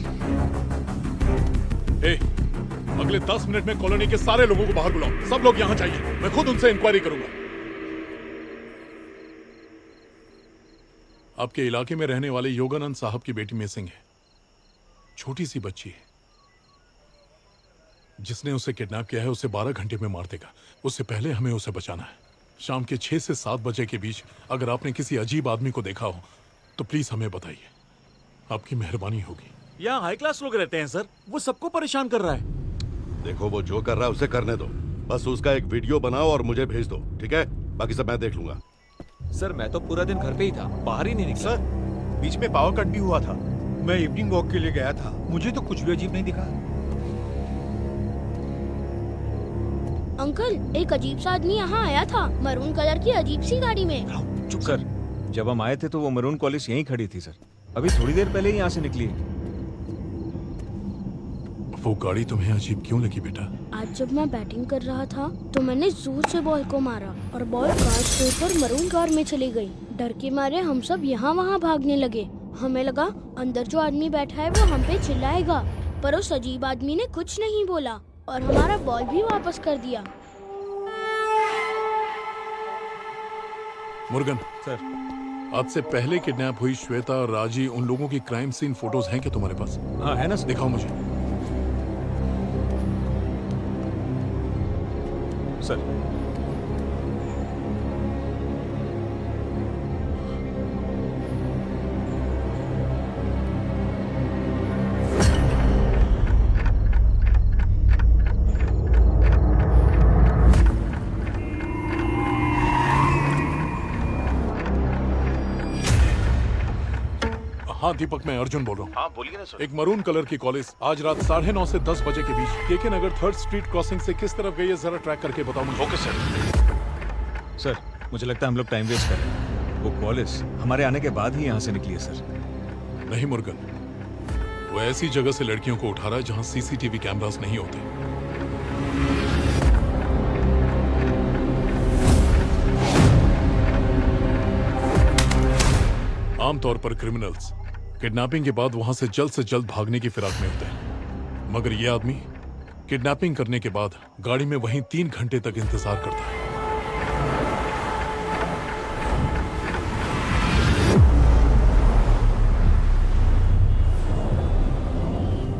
अगले 10 मिनट में कॉलोनी के सारे लोगों को बाहर बुलाओ। सब लोग यहाँ चाहिए। मैं खुद उनसे इंक्वायरी करूंगा। आपके इलाके में रहने वाले योगानंद साहब की बेटी मिसिंग है। छोटी सी बच्ची है। जिसने उसे किडनैप किया है उसे 12 घंटे में मार देगा। उससे पहले हमें उसे बचाना है। शाम के 6 से 7 बजे के बीच अगर आपने किसी अजीब आदमी को देखा हो तो प्लीज हमें बताइए। आपकी मेहरबानी होगी। यहाँ हाई क्लास लोग रहते हैं सर, वो सबको परेशान कर रहा है। देखो वो जो कर रहा है उसे करने दो। बस उसका एक वीडियो बनाओ और मुझे भेज दो, ठीक है? बाकी सब मैं देख लूंगा। सर मैं तो पूरा दिन घर पे ही था, बाहर ही नहीं निकला। सर बीच में पावर कट भी हुआ था। मैं इवनिंग वॉक के लिए गया था, मुझे तो कुछ भी अजीब नहीं दिखा। अंकल एक अजीब सा आदमी यहाँ आया था, मरून कलर की अजीब सी गाड़ी में। चुप सर, जब हम आए थे तो वो मरून कॉलेज यहीं खड़ी थी सर। अभी थोड़ी देर पहले ही यहाँ से निकली है। वो गाड़ी तुम्हें अजीब क्यों लगी बेटा? आज जब मैं बैटिंग कर रहा था तो मैंने जोर से बॉल को मारा और बॉल कांच तोड़कर मरून कार में चली गई। डर के मारे हम सब यहाँ वहाँ भागने लगे। हमें लगा अंदर जो आदमी बैठा है वो हम पे चिल्लाएगा, पर उस अजीब आदमी ने कुछ नहीं बोला और हमारा बॉल भी वापस कर दिया। मुर्गन सर, आज से पहले किडनैप हुई श्वेता और राजी, उन लोगों की क्राइम सीन फोटोज हैं क्या तुम्हारे पास? हाँ है ना सर। दिखाओ मुझे। सर हाँ दीपक, मैं अर्जुन बोल रहा हूँ। हाँ बोलिए ना सर। एक मरून कलर की कॉलेज आज रात 9:30 से 10 बजे के बीच केके नगर 3rd स्ट्रीट क्रॉसिंग से किस तरफ गई है, जरा ट्रैक करके बताओ मुझे। Okay sir. सर मुझे लगता है हम लोग टाइम वेस्ट कर रहे हैं। वो कॉलेज हमारे आने के बाद ही यहाँ से निकली है सर। नहीं मुर्गन, वो ऐसी जगह से लड़कियों को उठा रहा है जहाँ सीसीटीवी कैमरास नहीं होते। आमतौर पर क्रिमिनल्स किडनैपिंग के बाद वहां से जल्द भागने की फिराक में होते हैं, मगर यह आदमी किडनैपिंग करने के बाद गाड़ी में वहीं 3 घंटे तक इंतजार करता है।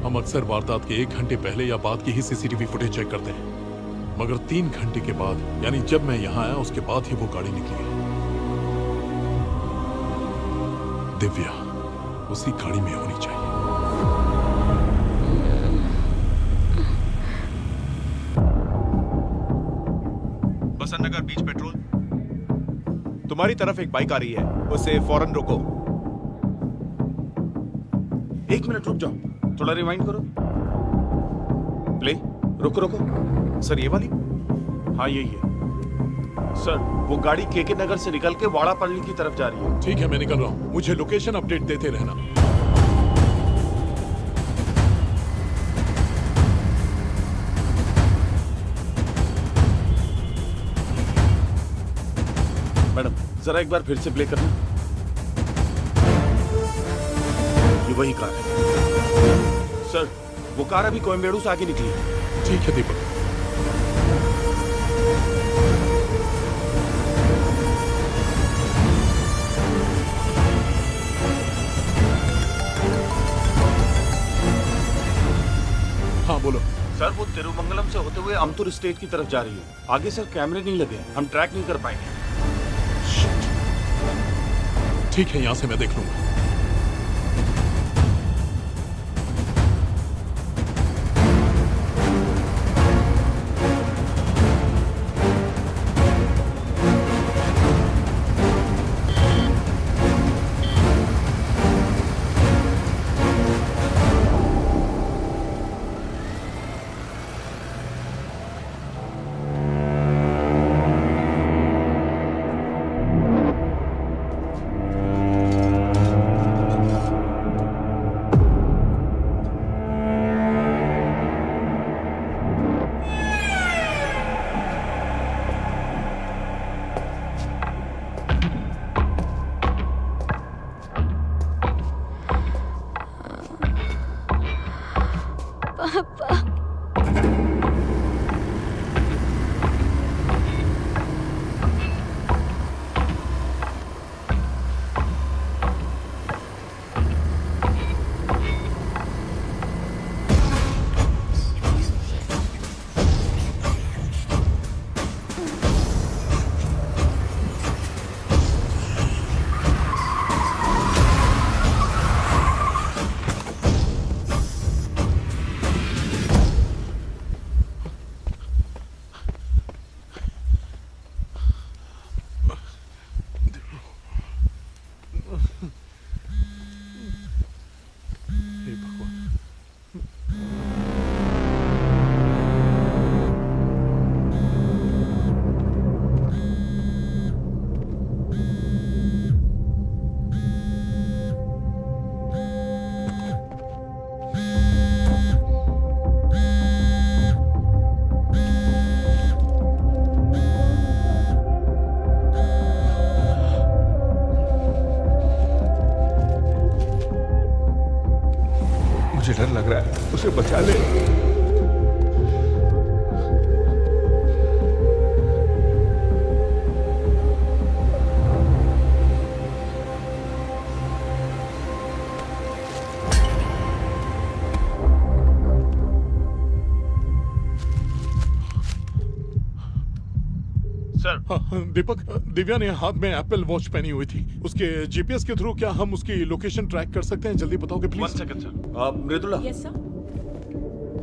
हम अक्सर वारदात के 1 घंटे पहले या बाद की ही सीसीटीवी फुटेज चेक करते हैं, मगर 3 घंटे के बाद, यानी जब मैं यहां आया उसके बाद ही वो गाड़ी निकली। दिव्या उसी गाड़ी में होनी चाहिए। बसंत नगर बीच पेट्रोल। तुम्हारी तरफ एक बाइक आ रही है, उसे फौरन रोको। 1 मिनट रुक जाओ, थोड़ा रिवाइंड करो। प्ले। रुको रुको। सर ये वाली? हाँ यही है सर। वो गाड़ी केके नगर से निकल के वाड़ापल्ली की तरफ जा रही है। ठीक है, मैं निकल रहा हूं। मुझे लोकेशन अपडेट देते रहना। मैडम जरा एक बार फिर से प्ले करना। ये वही कार है सर। वो कार अभी कोयम्बेडू से आगे निकली है। ठीक है दीपक। सर वो तिरुमंगलम से होते हुए अमतुर स्टेट की तरफ जा रही है। आगे सर कैमरे नहीं लगे हैं, हम ट्रैक नहीं कर पाएंगे। ठीक है, यहां से मैं देख लूंगा। मुझे डर लग रहा है, उसे बचा ले। सर दीपक, दिव्या ने हाथ में एप्पल वॉच पहनी हुई थी। उसके जीपीएस के थ्रू क्या हम उसकी लोकेशन ट्रैक कर सकते हैं? जल्दी बताओगे please. 1 second sir. Mridula. Yes sir.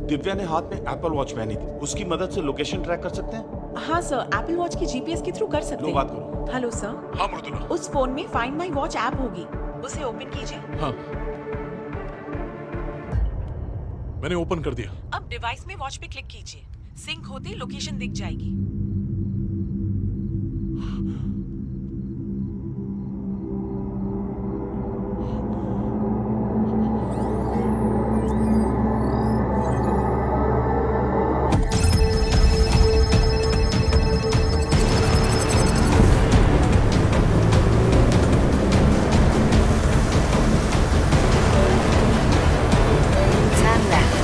Divya ने हाथ में एप्पल वॉच पहनी थी, उसकी मदद से लोकेशन ट्रैक कर सकते हैं? हाँ सर, एप्पल वॉच की जीपीएस के थ्रू कर सकते हैं। बात करो। Hello sir. हाँ मृदुला। उस फोन में फाइंड माई वॉच ऐप होगी, उसे ओपन कीजिए। हाँ, मैंने ओपन कर दिया। अब डिवाइस में वॉच पे क्लिक कीजिए, सिंक होते लोकेशन दिख जाएगी। Turn left.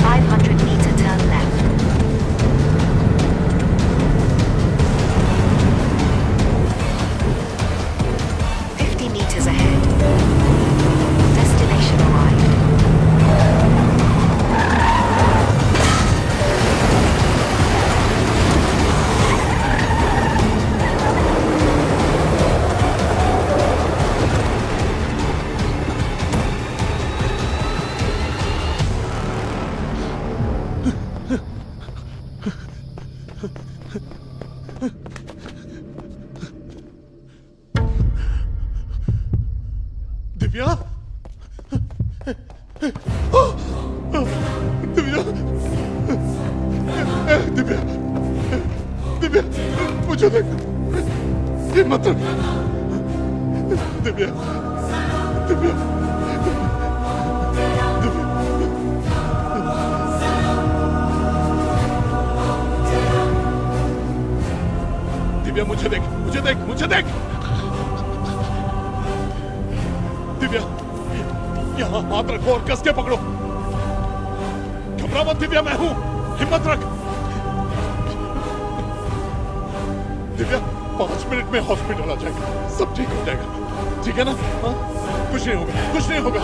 500 meter turn left. 50 meters ahead. Destination arrived. Divya, Divya, Divya, Divya, मुझे देख, हिम्मत रख, दिव्या, दिव्या, दिव्या, मुझे देख, मुझे देख, मुझे देख, दिव्या, यहाँ हाथ रखो और कस के पकड़ो। घबरा मत दिव्या, मैं हूं, हिम्मत रख। दिव्या, 5 मिनट में हॉस्पिटल आ जाएगा, सब ठीक हो जाएगा, ठीक है ना? हाँ? कुछ नहीं होगा, कुछ नहीं होगा।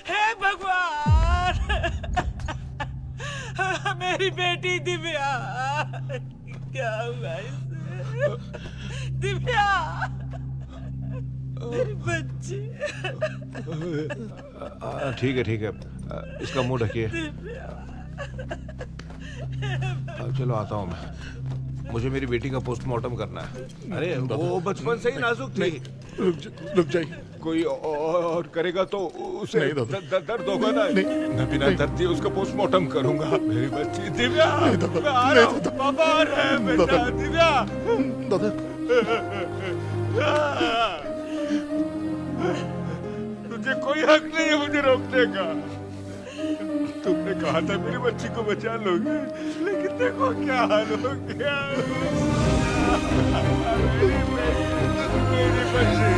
हे भगवान, मेरी बेटी दिव्या, क्या हुआ इसे? दिव्या, मेरी बच्ची। ठीक है ठीक है, इसका मुंह ढकिए। चलो आता हूँ मैं, मुझे मेरी बेटी का पोस्टमार्टम करना है। अरे वो बचपन से ही नाजुक थी। रुक जाइए। कोई और करेगा तो उसे दर्द होगा ना। मैं बिना दर्द दिए उसका पोस्टमार्टम करूंगा। मेरी बच्ची दिव्या, मैं आ रहा हूँ। पापा आ रहे हैं बेटा। दिव्या तुझे कोई हक नहीं है मुझे रोकने का। तुमने कहा था मेरी बच्ची को बचा लोगे, लेकिन देखो क्या हाल हो गया। मेरी बच्ची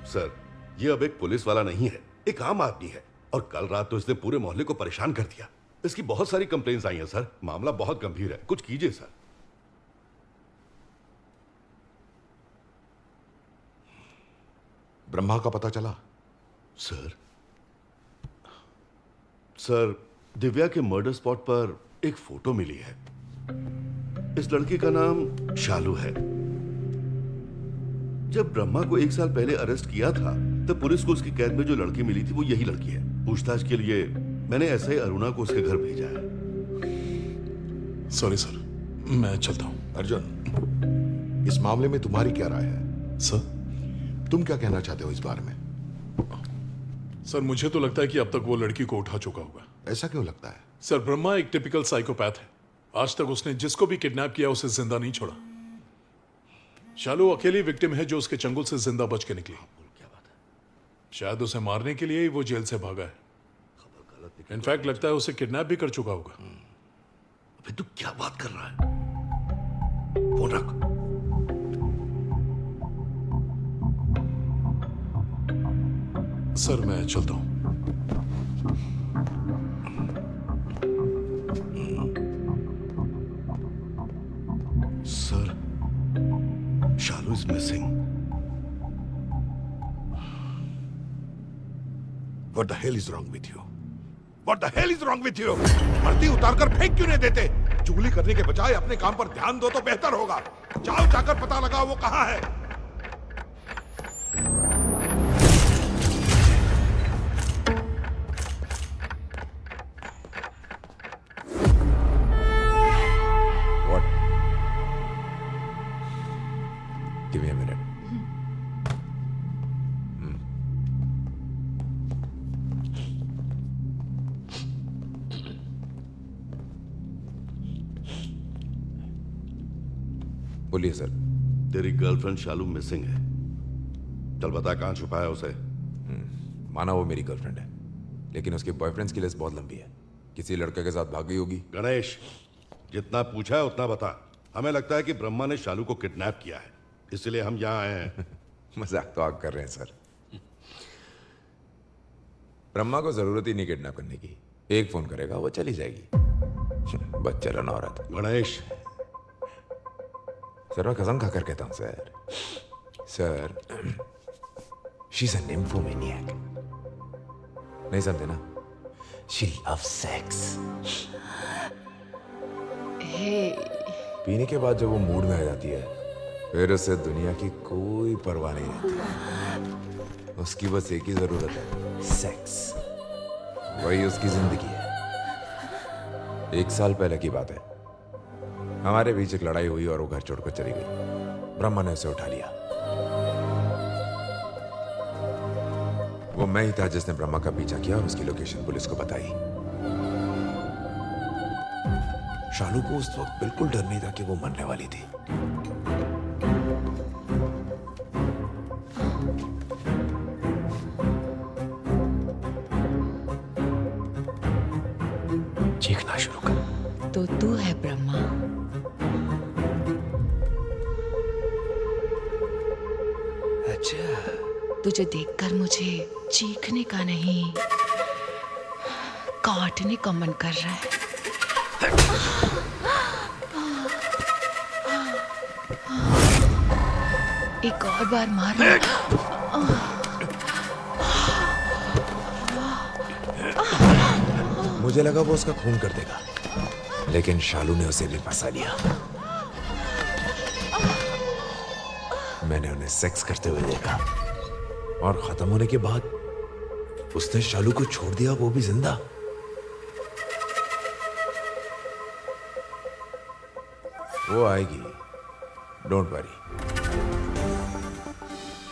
सर, ये अब एक पुलिस वाला नहीं है, एक आम आदमी है। और कल रात तो इसने पूरे मोहल्ले को परेशान कर दिया। इसकी बहुत सारी कंप्लेंट्स आई हैं सर। मामला बहुत गंभीर है, कुछ कीजिए सर। ब्रह्मा का पता चला? सर दिव्या के मर्डर स्पॉट पर एक फोटो मिली है। इस लड़की का नाम शालू है। जब ब्रह्मा को 1 साल पहले अरेस्ट किया था तब पुलिस को उसकी कैद में जो लड़की मिली थी वो यही लड़की है। पूछताछ के लिए मैंने ऐसे ही अरुणा को उसके घर भेजा है। सॉरी सर, मैं चलता हूं। अर्जुन, इस मामले में तुम्हारी क्या राय है? सर, तुम क्या कहना चाहते हो इस बारे में? सर मुझे तो लगता है कि अब तक वो लड़की को उठा चुका होगा। ऐसा क्यों लगता है? सर ब्रह्मा एक टिपिकल साइकोपैथ है। आज तक उसने जिसको भी किडनैप किया उसे जिंदा नहीं छोड़ा। शालू अकेली विक्टिम है जो उसके चंगुल से जिंदा बच के निकली। शायद उसे मारने के लिए ही वो जेल से भागा है। इनफैक्ट लगता है उसे किडनैप भी कर चुका होगा। अबे तू क्या बात कर रहा है? फोन रख। सर मैं चलता हूं। Sir, Shalu is missing. What the hell is wrong with you? What the hell is wrong with you? वर्दी उतारकर फेंक क्यों नहीं देते? चुगली करने के बजाय अपने काम पर ध्यान दो तो बेहतर होगा। जाओ जाकर पता लगाओ वो कहां है। What? Give me a minute. बोलिए सर। तेरी गर्लफ्रेंड शालू मिसिंग है। चल बता कहां छुपाया उसे। माना वो मेरी गर्लफ्रेंड है, लेकिन उसके बॉयफ्रेंड्स की लिस्ट बहुत लंबी है। किसी लड़के के साथ भाग गई होगी। गणेश, जितना पूछा है उतना बता। हमें लगता है कि ब्रह्मा ने शालू को किडनैप किया है, इसलिए हम यहाँ आए हैं। मजाक तो आप कर रहे हैं सर। ब्रह्मा को जरूरत ही नहीं किडनैप करने की। एक फोन करेगा वो चली जाएगी। बच्चलन औरत। गणेश, सर मैं कसम खाकर कहता हूँ सर शी इज अ निम्फोमैनियक। नहीं समझे ना? She loves sex. पीने के बाद जब वो मूड में आ जाती है फिर उसे दुनिया की कोई परवाह नहीं रहती। उसकी बस एक ही जरूरत है, सेक्स। वही उसकी जिंदगी है। 1 साल पहले की बात है, हमारे बीच एक लड़ाई हुई और वो घर छोड़कर चली गई। ब्रह्मा ने उसे उठा लिया। वो मैं ही था जिसने ब्रह्मा का पीछा किया और उसकी लोकेशन पुलिस को बताई। शालू को उस वक्त बिल्कुल डर नहीं था कि वो मरने वाली थी। चीखना शुरू कर। तो तू है ब्रह्मा। अच्छा, तुझे देखकर मुझे चीखने का नहीं, काटने का मन कर रहा है। एक और बार मार। मुझे लगा वो उसका खून कर देगा, लेकिन शालू ने उसे भी फंसा लिया। मैंने उन्हें सेक्स करते हुए देखा और खत्म होने के बाद उसने शालू को छोड़ दिया, वो भी जिंदा। वो आएगी, डोंट वरी।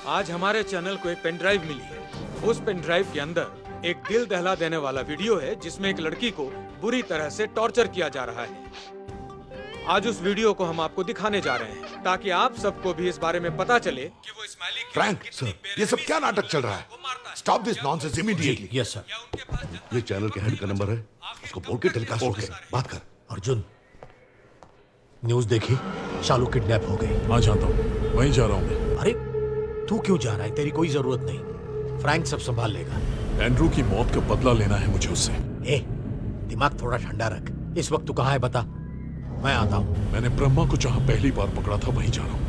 आज हमारे चैनल को एक पेन ड्राइव मिली है। उस पेन ड्राइव के अंदर एक दिल दहला देने वाला वीडियो है जिसमें एक लड़की को बुरी तरह से टॉर्चर किया जा रहा है। आज उस वीडियो को हम आपको दिखाने जा रहे हैं ताकि आप सबको भी इस बारे में पता चले कि वो इस्माइली फ्रैंक सर, ये सब क्या नाटक चल रहा है? Stop this nonsense immediately. Yes sir. ये चैनल के हेड का नंबर है, उसको बोल के टेलीकास्ट हो गया। बात कर। अर्जुन, न्यूज़ देखी? शालू किडनैप हो गई। हाँ जानता हूँ, वहीं जा रहा हूँ मैं। अरे तू क्यों जा रहा है? तेरी कोई जरूरत नहीं, फ्रैंक सब संभाल लेगा। एंड्रू की मौत का बदला लेना है मुझे उससे। दिमाग थोड़ा ठंडा रख। इस वक्त तू कहाँ है बता, मैं आता हूँ। मैंने ब्रह्मा को जहाँ पहली बार पकड़ा था वहीं जा रहा हूँ।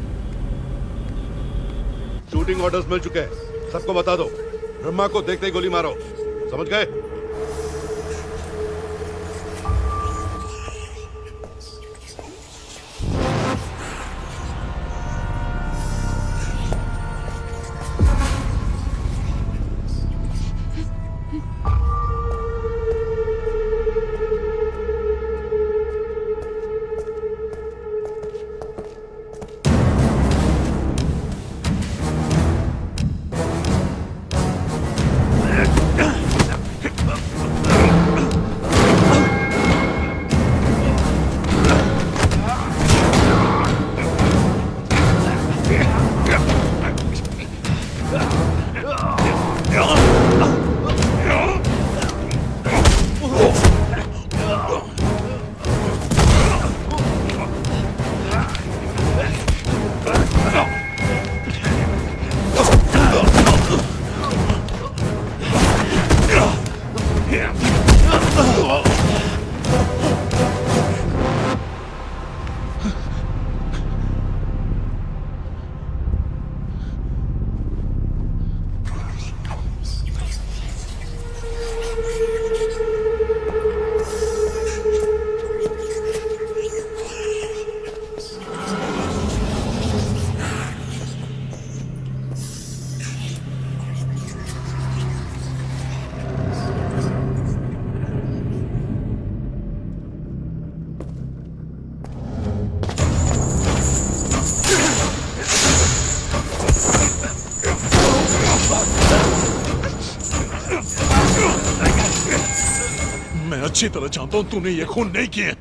शूटिंग ऑर्डर्स मिल चुके हैं, सबको बता दो। ब्रह्मा को देखते ही गोली मारो, समझ गए? मैं अच्छी तरह जानता हूँ तूने ये खून नहीं किए।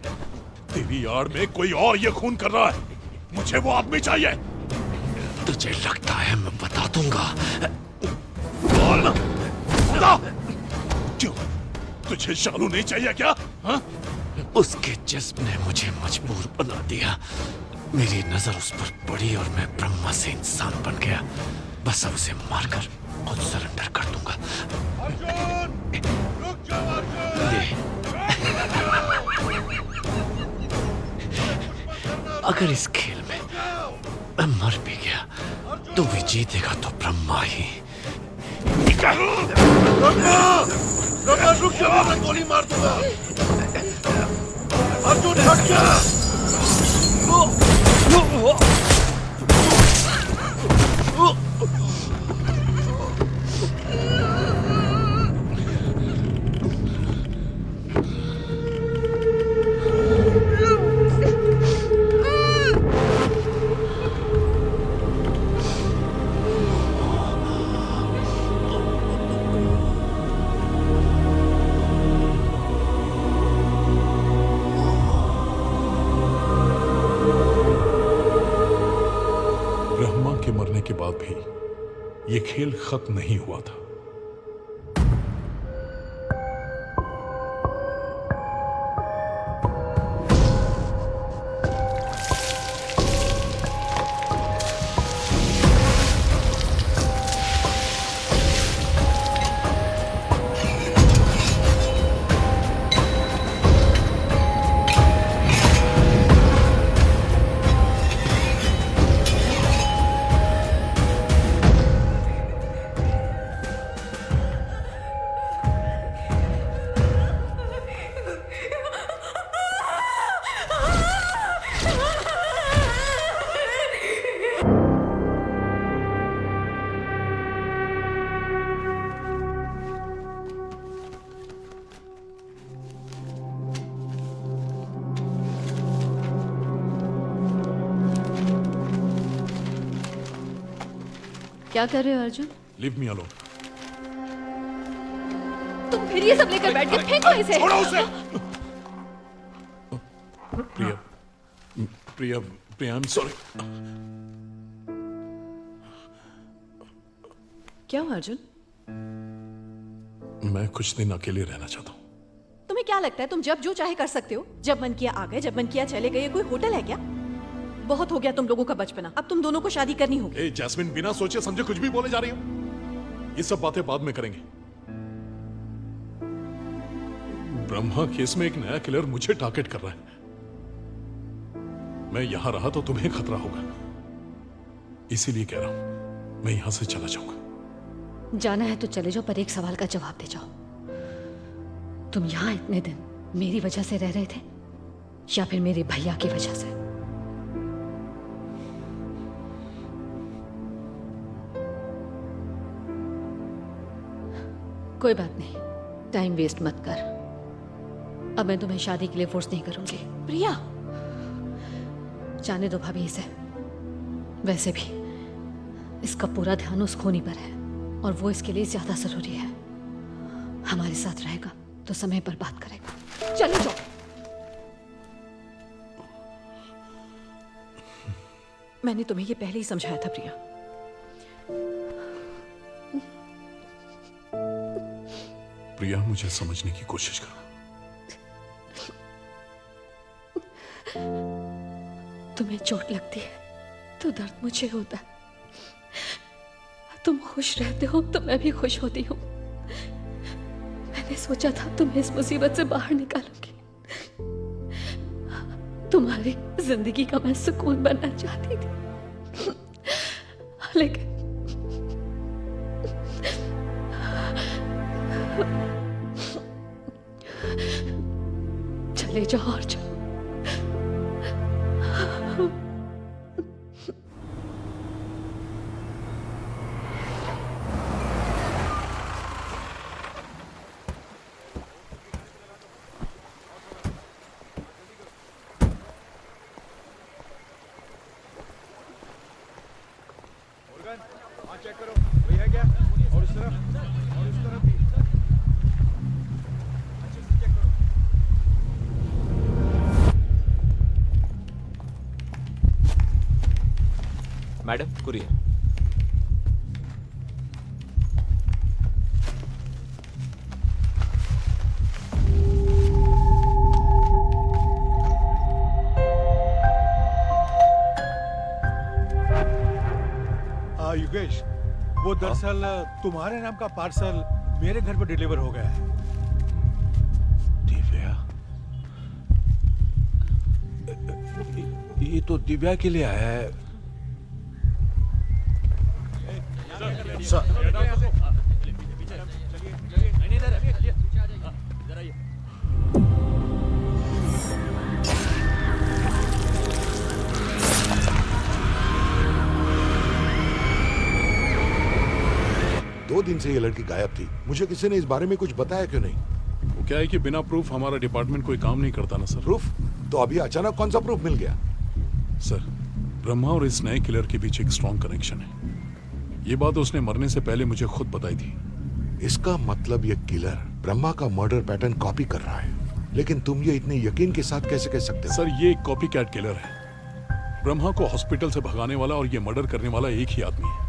तेरी आड़ में कोई और ये खून कर रहा है। मुझे वो आदमी चाहिए। तुझे लगता है मैं बता दूंगा? क्यों? तुझे शालू नहीं चाहिए क्या? हा? उसके जिस्म ने मुझे मजबूर बना दिया। मेरी नजर उस पर पड़ी और मैं ब्रह्मा से इंसान बन गया। बस अब उसे मारकर खुद सरेंडर कर दूंगा। रुक जाओ अर्जुन। अगर इस खेल में मैं मर भी गया तो भी जीतेगा तो ब्रह्मा ही। ब्रह्मा रुक जाओ, मैं गोली मार दूंगा। अर्जुन हट जा। ब्रह्मा के मरने के बाद भी ये खेल खत्म नहीं हुआ था। क्या कर रहे हो अर्जुन? Leave me alone. तुम फिर ये सब लेकर बैठ के फेंको इसे। छोड़ो उसे। प्रिया, प्रिया, प्रिया, आई एम सॉरी। क्या हुआ अर्जुन? मैं कुछ दिन अकेले रहना चाहता हूँ। तुम्हें क्या लगता है तुम जब जो चाहे कर सकते हो? जब मन किया आ गए, जब मन किया चले गए। कोई होटल है क्या? बहुत हो गया तुम लोगों का बचपना। अब तुम दोनों को शादी करनी होगी। ए जैस्मिन, बिना सोचे समझे कुछ भी बोले जा रही हो। ये सब बातें बाद में करेंगे। ब्रह्मा केस में एक नया किलर मुझे टारगेट कर रहा है। मैं यहां रहा तो तुम्हें खतरा होगा, इसीलिए कह रहा हूं मैं यहां से चला जाऊंगा। जाना है तो चले जाओ, पर एक सवाल का जवाब दे जाओ। तुम यहां इतने दिन मेरी वजह से रह रहे थे या फिर मेरे भैया की वजह से? कोई बात नहीं, टाइम वेस्ट मत कर। अब मैं तुम्हें शादी के लिए फोर्स नहीं करूंगी। प्रिया, जाने दो भाभी इसे। वैसे भी इसका पूरा ध्यान उस खूनी पर है और वो इसके लिए ज्यादा जरूरी है। हमारे साथ रहेगा तो समय पर बात करेगा। चले जाओ। मैंने तुम्हें ये पहले ही समझाया था प्रिया। प्रिया, मुझे समझने की कोशिश करो। तुम्हें चोट लगती है तो दर्द मुझे होता है। तुम खुश रहते हो तो मैं भी खुश होती हूँ। मैंने सोचा था तुम्हें इस मुसीबत से बाहर निकालूंगी। तुम्हारी जिंदगी का मैं सुकून बनना चाहती थी, लेकिन चले जाओ और चलो। चेक करो, वही है क्या? और इस तरफ भी। अच्छे से चेक करो। Madam, courier. युगेश, वो दरअसल तुम्हारे नाम का पार्सल मेरे घर पर डिलीवर हो गया है। दिव्या, ये तो दिव्या के लिए आया है। दो दिन से ये लड़की गायब थी। मुझे किसी ने इस बारे में कुछ बताया क्यों नहीं? वो क्या है कि बिना प्रूफ हमारा डिपार्टमेंट कोई काम नहीं करता ना सर। प्रूफ? तो अभी अचानक कौन सा प्रूफ मिल गया? सर, ब्रह्मा और इस नए किलर के बीच एक स्ट्रॉन्ग कनेक्शन है। ये बात उसने मरने से पहले मुझे खुद बताई थी। इसका मतलब ये किलर ब्रह्मा का मर्डर पैटर्न कॉपी कर रहा है। लेकिन तुम ये इतने यकीन के साथ कैसे कह सकते हो? सर, ये एक कॉपी कैट किलर है। ब्रह्मा को हॉस्पिटल से भगाने वाला और ये मर्डर करने वाला एक ही आदमी है।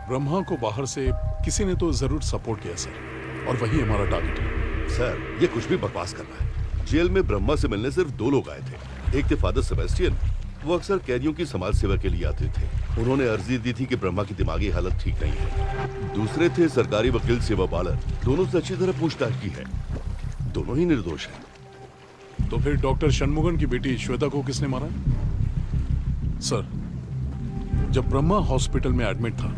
ब्रह्मा को बाहर से किसी ने तो जरूर सपोर्ट किया सर, और वही हमारा टारगेट है। सर, ये कुछ भी बकवास कर रहा है। जेल में ब्रह्मा से मिलने सिर्फ 2 लोग आए थे। एक थे फादर सेबेस्टियन, वो अक्सर कैदियों की समाज सेवा के लिए आते थे। उन्होंने अर्जी दी थी कि ब्रह्मा की दिमागी हालत ठीक नहीं है। दूसरे थे सरकारी वकील सेवा बालर। दोनों से अच्छी तरह पूछताछ की है, दोनों ही निर्दोष हैं। तो फिर डॉक्टर षणमुगम की बेटी श्वेता को किसने मारा? सर, जब ब्रह्मा हॉस्पिटल में एडमिट था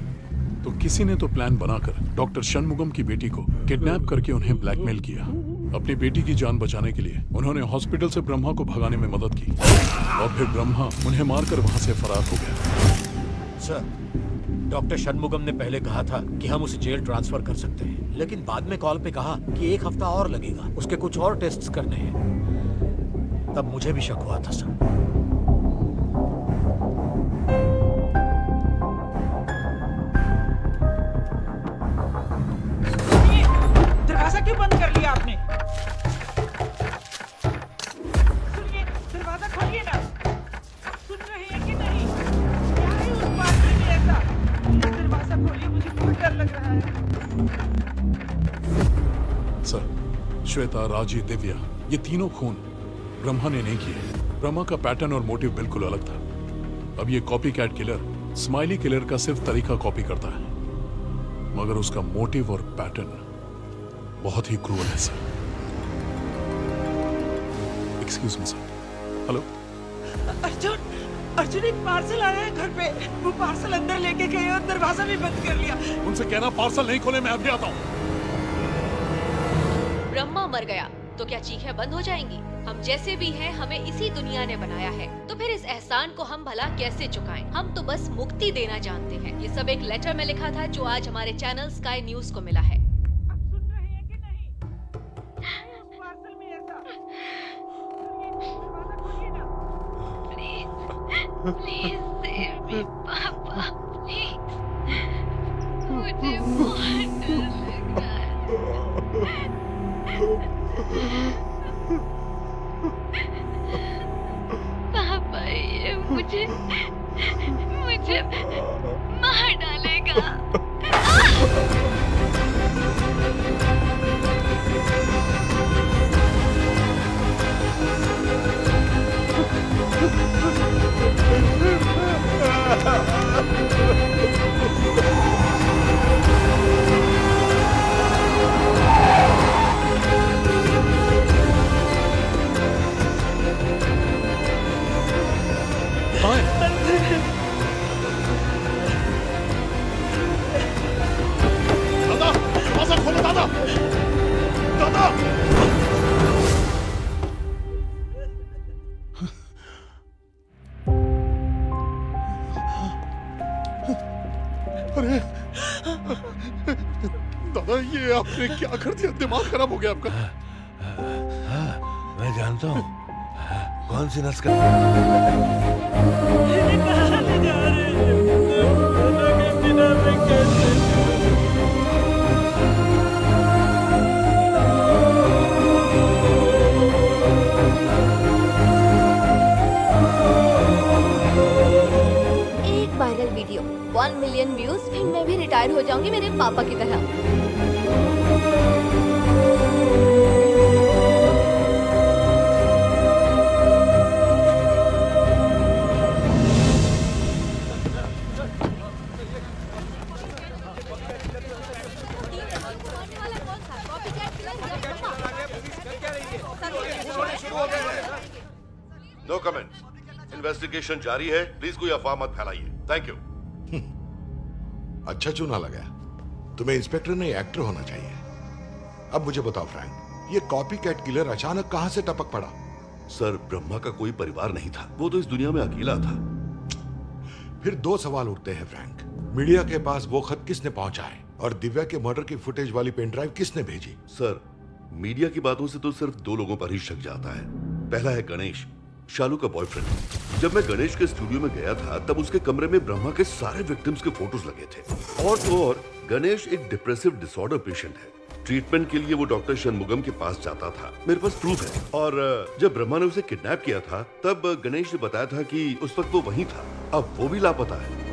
तो किसी ने तो प्लान बनाकर डॉक्टर षणमुगम की बेटी को किडनैप करके उन्हें ब्लैकमेल किया। अपनी बेटी की जान बचाने के लिए उन्होंने हॉस्पिटल से ब्रह्मा को भगाने में मदद की, और फिर ब्रह्मा उन्हें मारकर वहां से फरार हो गया। सर, डॉक्टर षणमुगम ने पहले कहा था कि हम उसे जेल ट्रांसफर कर सकते हैं, लेकिन बाद में कॉल पे कहा कि 1 हफ्ता और लगेगा, उसके कुछ और टेस्ट्स करने हैं। तब मुझे भी शक हुआ था सर। दरवाजा क्यों बंद कर लिया आपने? सुनिए, दरवाजा खोलिए ना। आप सुन रहे हैं कि नहीं? क्या है उस पार्टी में ऐसा? प्लीज दरवाजा खोलिए, मुझे बहुत डर लग रहा है। सर, श्वेता, राजी, दिव्या, ये तीनों खून ब्रह्मा ने नहीं किए। ब्रह्मा का पैटर्न और मोटिव बिल्कुल अलग था। अब ये copy cat killer smiley killer का सिर्फ तरीका कॉपी करता है, मगर उसका मोटिव और पैटर्न बहुत ही क्रूअल है sir. Excuse me sir. Hello Arjun, Arjun, एक पार्सल आया है घर पे। वो पार्सल अंदर लेके गए और दरवाजा भी बंद कर लिया। उनसे कहना पार्सल नहीं खोले, मैं अभी आता हूँ। ब्रह्मा मर गया तो क्या चीखें बंद हो जाएंगी? हम जैसे भी हैं, हमें इसी दुनिया ने बनाया है, तो फिर इस एहसान को हम भला कैसे चुकाएं? हम तो बस मुक्ति देना जानते हैं। ये सब एक लेटर में लिखा था जो आज हमारे चैनल स्काई न्यूज को मिला है। प्लीज सेव मी पापा, प्लीज। मुझे बहुत डर लग रहा है। पापा, ये मुझे मार डालेगा। दादा, दरवाजा खोलो दादा। दादा, अरे दादा, ये आपने क्या कर दिया? दिमाग खराब हो गया आपका। मैं जानता हूँ कौन सी नस एक वायरल वीडियो, 1 मिलियन व्यूज, फिर मैं भी रिटायर हो जाऊंगी मेरे पापा की तरह। इन्वेस्टिगेशन जारी है, प्लीज कोई अफवाह मत फैलाइए। Thank you. अच्छा चुना लगा। तुम्हें इंस्पेक्टर नहीं एक्टर होना चाहिए। अब मुझे बताओ फ्रैंक, ये कॉपी कैट किलर अचानक कहां से टपक पड़ा? सर, ब्रह्मा का कोई परिवार नहीं था, वो तो इस दुनिया में अकेला था। फिर दो सवाल उठते हैं फ्रैंक। मीडिया के पास वो खत किसने पहुंचाए और दिव्या के मर्डर की फुटेज वाली पेन ड्राइव किसने भेजी? सर, मीडिया की बातों से तो सिर्फ दो लोगों पर ही शक जाता है। पहला है गणेश, शालू का बॉयफ्रेंड। जब मैं गणेश के स्टूडियो में गया था तब उसके कमरे में ब्रह्मा के सारे विक्टिम्स के फोटोज लगे थे। और तो और गणेश एक डिप्रेसिव डिसऑर्डर पेशेंट है। ट्रीटमेंट के लिए वो डॉक्टर शनमुगम के पास जाता था, मेरे पास प्रूफ है। और जब ब्रह्मा ने उसे किडनैप किया था तब गणेश ने बताया था कि उस वक्त वो वहीं था। अब वो भी लापता है।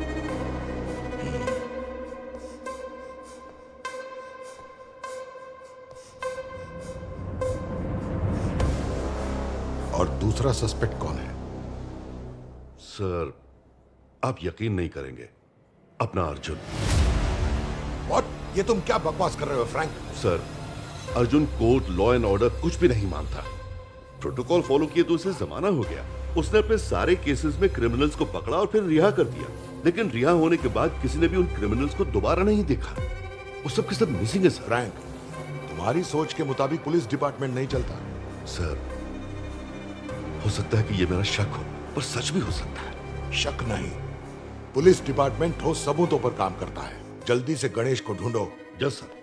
और दूसरा सस्पेक्ट कौन है? सर, आप यकीन नहीं करेंगे, अपना अर्जुन। What? ये तुम क्या बकवास कर रहे हो Frank? Sir, Arjun court, law and order कुछ भी नहीं मानता। प्रोटोकॉल फॉलो किए तो उसे जमाना हो गया। उसने अपने सारे केसेस में क्रिमिनल्स को पकड़ा और फिर रिहा कर दिया। लेकिन रिहा होने के बाद किसी ने भी उन क्रिमिनल्स को दोबारा नहीं देखा। वो सब के सब मिसिंग है सर। फ्रैंक, तुम्हारी सोच के मुताबिक पुलिस डिपार्टमेंट नहीं चलता। सर, हो सकता है कि ये मेरा शक हो, पर सच भी हो सकता है। शक नहीं, पुलिस डिपार्टमेंट ठोस सबूतों पर काम करता है। जल्दी से गणेश को ढूंढो। Yes sir.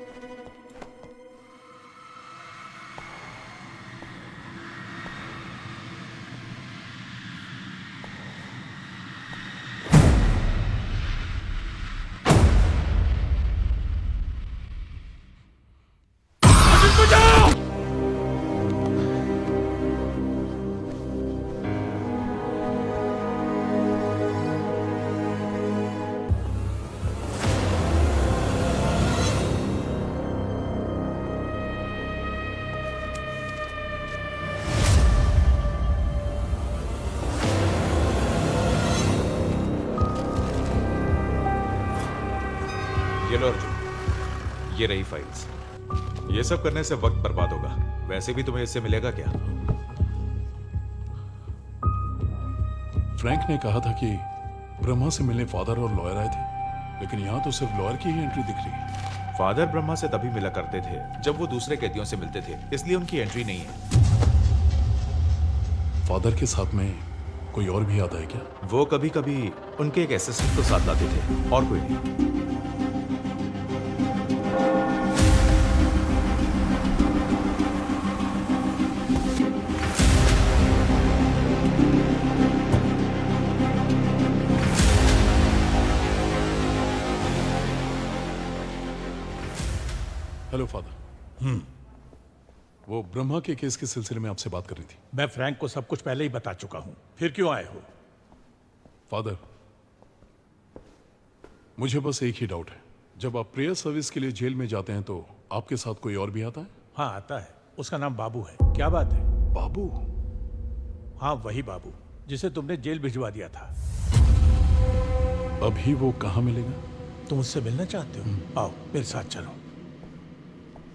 ये लो अर्जुन, ये रही फाइल्स। ये सब करने से वक्त बर्बाद होगा। वैसे भी तुम्हें इससे मिलेगा क्या? फ्रैंक ने कहा था कि ब्रह्मा से मिलने फादर और लॉयर आए थे, लेकिन यहाँ तो सिर्फ लॉयर की ही एंट्री दिख रही है। फादर ब्रह्मा से तभी मिला करते थे जब वो दूसरे कैदियों से मिलते थे, इसलिए उनकी एंट्री नहीं है। फादर के साथ में कोई और भी आता है क्या? वो कभी कभी उनके एक असिस्टेंट को साथ लाते थे, और कोई नहीं। Hello father. वो ब्रह्मा के केस के सिलसिले में आपसे बात कर रही थी। मैं फ्रैंक को सब कुछ पहले ही बता चुका हूं, फिर क्यों आए हो? फादर, मुझे बस एक ही डाउट है। जब आप प्रेयर सर्विस के लिए जेल में जाते हैं तो आपके साथ कोई और भी आता है? हाँ, आता है। उसका नाम बाबू है। क्या बात है? बाबू? हाँ, वही बाबू जिसे तुमने जेल भिजवा दिया था। अभी वो कहाँ मिलेगा? तुम उससे मिलना चाहते हो? आओ मेरे साथ चलो।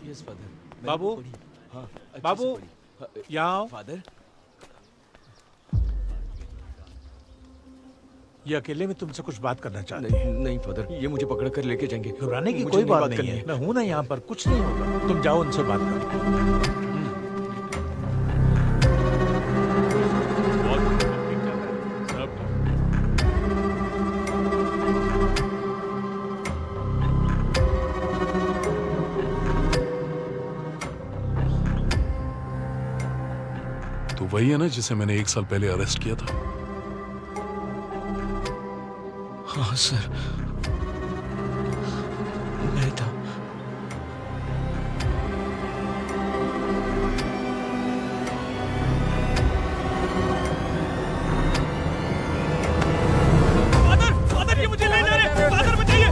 Yes father. बाबू, हाँ, बाबू, यहाँ आओ। फादर, ये अकेले में तुमसे कुछ बात करना चाहते हैं। नहीं फादर, ये मुझे पकड़ कर लेके जाएंगे। घबराने की मुझे कोई नहीं बात नहीं है। मैं हूं ना यहाँ पर, कुछ नहीं होगा। तुम जाओ उनसे बात करो। तो वही है ना जिसे मैंने 1 साल पहले अरेस्ट किया था? हाँ सर, मैं था। फादर, ये मुझे ले जा रहे हैं। फादर बचाइए,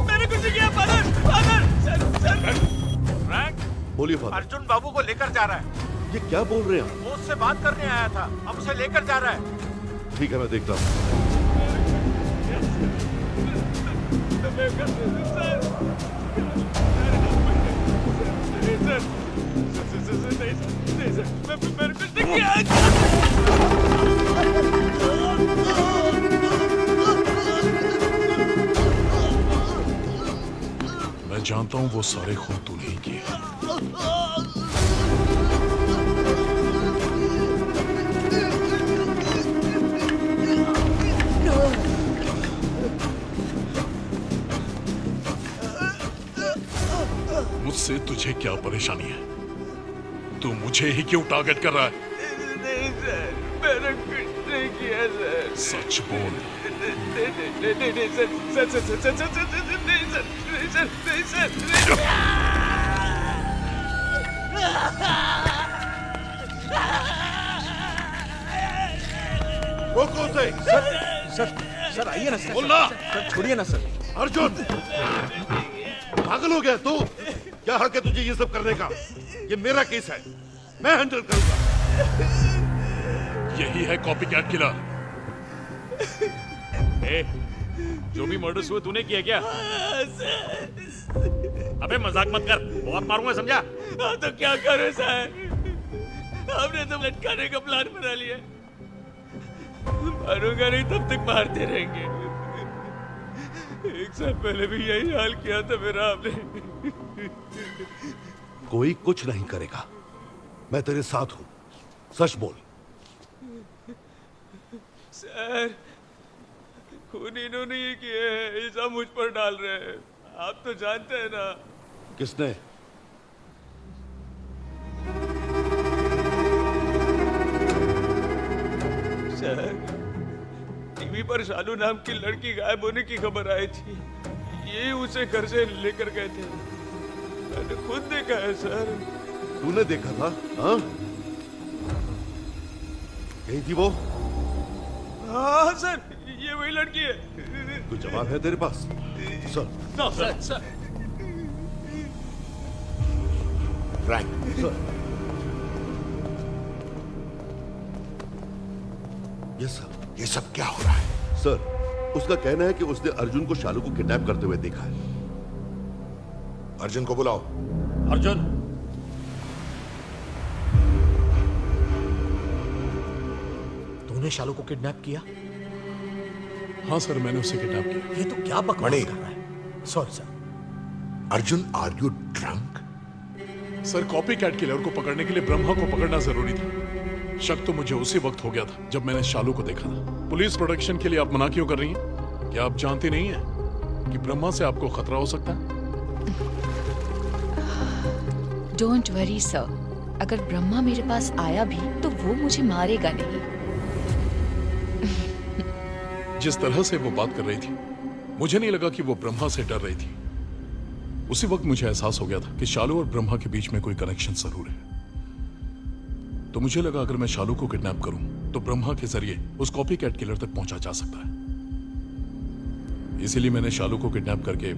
मैंने कुछ नहीं किया। फादर, फ्रैंक, बोलिए फादर। अर्जुन बाबू को लेकर जा रहा है। ये क्या बोल रहे हैं? वो उससे बात करने आया था, अब उसे लेकर जा रहा है। ठीक है, मैं देखता हूँ। नहीं सर, मैंने कुछ नहीं किया। मैं जानता हूं वो सारे खून तूने ही किए। मुझसे तुझे क्या परेशानी है? तू मुझे ही क्यों टारगेट कर रहा है? नहीं सर, मैंने कुछ नहीं किया सर। सच बोल। नहीं सर, नहीं सर। रोको उसे। सर आइए ना सर। बोलना। सर छोड़िए ना सर। अर्जुन, पागल हो गया तू? क्या हक है तुझे ये सब करने का? ये मेरा केस है, मैं हैंडल करूंगा। यही है कॉपी कैट किलर। जो भी मर्डर्स हुए तूने किया क्या? अबे मजाक मत कर, बहुत मारूंगा समझा? हाँ तो क्या करो सर, हमने तो लटकाने का प्लान बना लिया। मारूंगा नहीं तब तक मारते रहेंगे। एक साल पहले भी यही हाल किया था मेरा आपने। कोई कुछ नहीं करेगा, मैं तेरे साथ हूं। सच बोल। सर, खून इन्होंने ही किए हैं, इल्जाम मुझ पर डाल रहे हैं। आप तो जानते हैं ना। किसने? सर, टीवी पर शालू नाम की लड़की गायब होने की खबर आई थी। ये उसे घर से लेकर गए थे। मैंने खुद देखा है सर। तूने देखा था? हाँ? यही थी वो? हाँ सर, ये वही लड़की है। कोई जवाब है तेरे पास? सर। ना sir. Frank. Sir. Yes sir. ये सब क्या हो रहा है? सर, उसका कहना है कि उसने अर्जुन को शालू को किडनैप करते हुए देखा है। अर्जुन को बुलाओ। अर्जुन। तूने शालू को किडनैप किया? हाँ सर, मैंने उसे किडनैप किया। ये तो क्या बकवास कर रहा है? Sorry sir. Arjun, are you drunk? Sir, copy cat killer को पकड़ने के लिए ब्रह्मा को पकड़ना जरूरी था। शक तो मुझे उसी वक्त हो गया था जब मैंने शालू को देखा था। पुलिस प्रोटेक्शन के लिए आप मना क्यों कर रही हैं? क्या आप जानती नहीं हैं कि ब्रह्मा से आपको खतरा हो सकता है? डोंट वरी सर, अगर ब्रह्मा मेरे पास आया भी तो वो मुझे मारेगा नहीं। जिस तरह से वो बात कर रही थी, मुझे नहीं लगा कि वो ब्रह्मा से डर रही थी। उसी वक्त मुझे एहसास हो गया था कि शालू और ब्रह्मा के बीच में कोई कनेक्शन जरूर है। तो मुझे लगा अगर मैं शालू को किडनैप करूं तो ब्रह्मा के जरिए उस कॉपी कैट किलर तक पहुंचा जा सकता है। इसीलिए मैंने शालू को किडनैप करके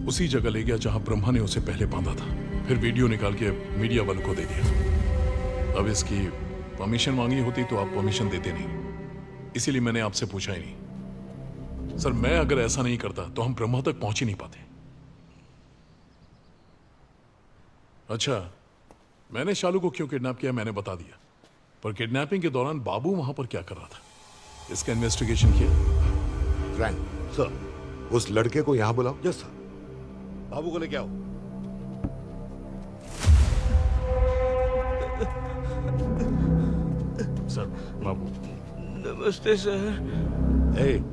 उसी जगह ले गया जहां ब्रह्मा ने उसे पहले बांधा था। फिर वीडियो निकाल के मीडिया वालों को दे दिया। अब इसकी परमिशन मांगी होती तो आप परमिशन देते नहीं, इसीलिए मैंने आपसे पूछा ही नहीं। सर, मैं अगर ऐसा नहीं करता तो हम ब्रह्मा तक पहुंच ही नहीं पाते। अच्छा, मैंने शालू को क्यों किडनैप किया मैंने बता दिया, पर किडनैपिंग के दौरान बाबू वहां पर क्या कर रहा था, इसका इन्वेस्टिगेशन किया? फ्रैंक। सर। उस लड़के को यहां बुलाओ। Yes sir. बाबू को लेके आओ। सर, बाबू। नमस्ते सर। ए,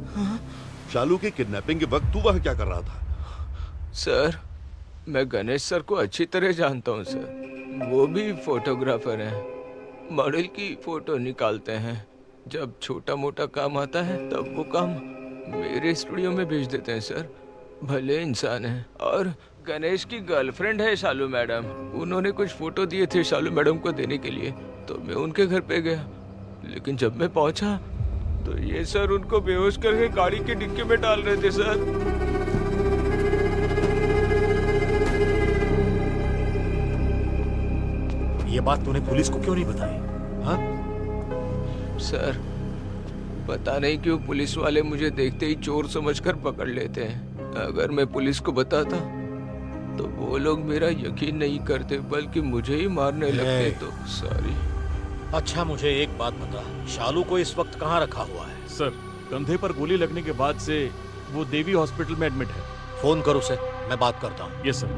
शालू के किडनैपिंग के वक्त तू वहां क्या कर रहा था? सर, मैं गणेश सर को अच्छी तरह जानता हूँ सर। वो भी फोटोग्राफर हैं, मॉडल की फोटो निकालते हैं। जब छोटा मोटा काम आता है तब वो काम मेरे स्टूडियो में भेज देते हैं सर। भले इंसान हैं। और गणेश की गर्लफ्रेंड है शालू मैडम, उन्होंने कुछ फोटो दिए थे शालू मैडम को देने के लिए, तो मैं उनके घर पे गया। लेकिन जब मैं पहुंचा तो ये सर उनको बेहोश करके गाड़ी के डिक्की में डाल रहे थे सर। ये बात तूने पुलिस को क्यों नहीं बताई? हाँ? सर, पता नहीं क्यों पुलिस वाले मुझे देखते ही चोर समझकर पकड़ लेते हैं। अगर मैं पुलिस को बताता तो वो लोग मेरा यकीन नहीं करते बल्कि मुझे ही मारने लगते। तो सॉरी। अच्छा मुझे एक बात बता, शालू को इस वक्त कहाँ रखा हुआ है? सर, कंधे पर गोली लगने के बाद से वो देवी हॉस्पिटल में एडमिट है। फोन कर उसे, मैं बात करता हूँ। Yes sir.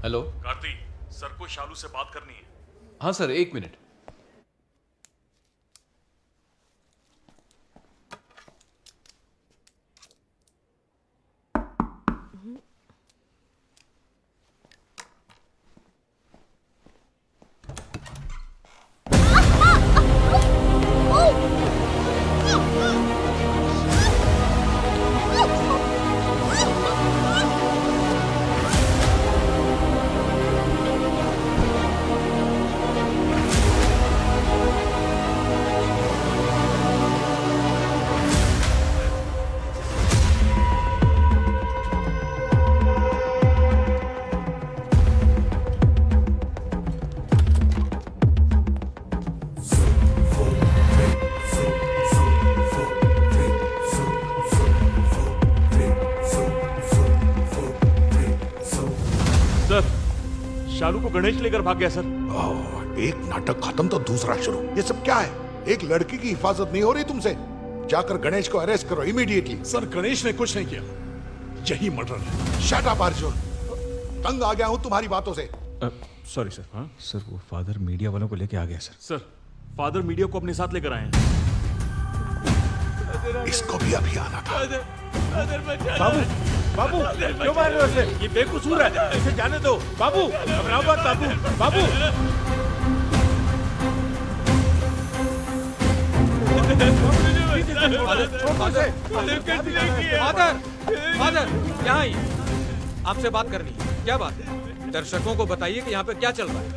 Hello Karti, sir को शालू से बात करनी है। हाँ सर, 1 मिनट। शालू को गणेश लेकर भाग गया सर। एक नाटक खत्म तो दूसरा शुरू। ये सब क्या है? एक लड़की की हिफाजत नहीं हो रही तुमसे? जाकर गणेश को अरेस्ट करो इमीडिएटली। सर, गणेश ने कुछ नहीं किया, यही मर्डर है। शट अप अर्जुन, तंग आ गया हूं तुम्हारी बातों से। Sorry sir. हाँ सर, वो फादर मीडिया वालों को लेके आ गया सर। सर, फादर मीडिया को अपने साथ लेकर आए हैं। इसको भी अभी आना था। बाबू, बाबू, क्यों मार रहे हो उसे? ये बेकसूर है, इसे जाने दो। बाबू, घबराओ मत बाबू, बाबू। फादर, यहाँ आइए, आपसे बात करनी है। क्या बात है? दर्शकों को बताइए कि यहाँ पे क्या चल रहा है।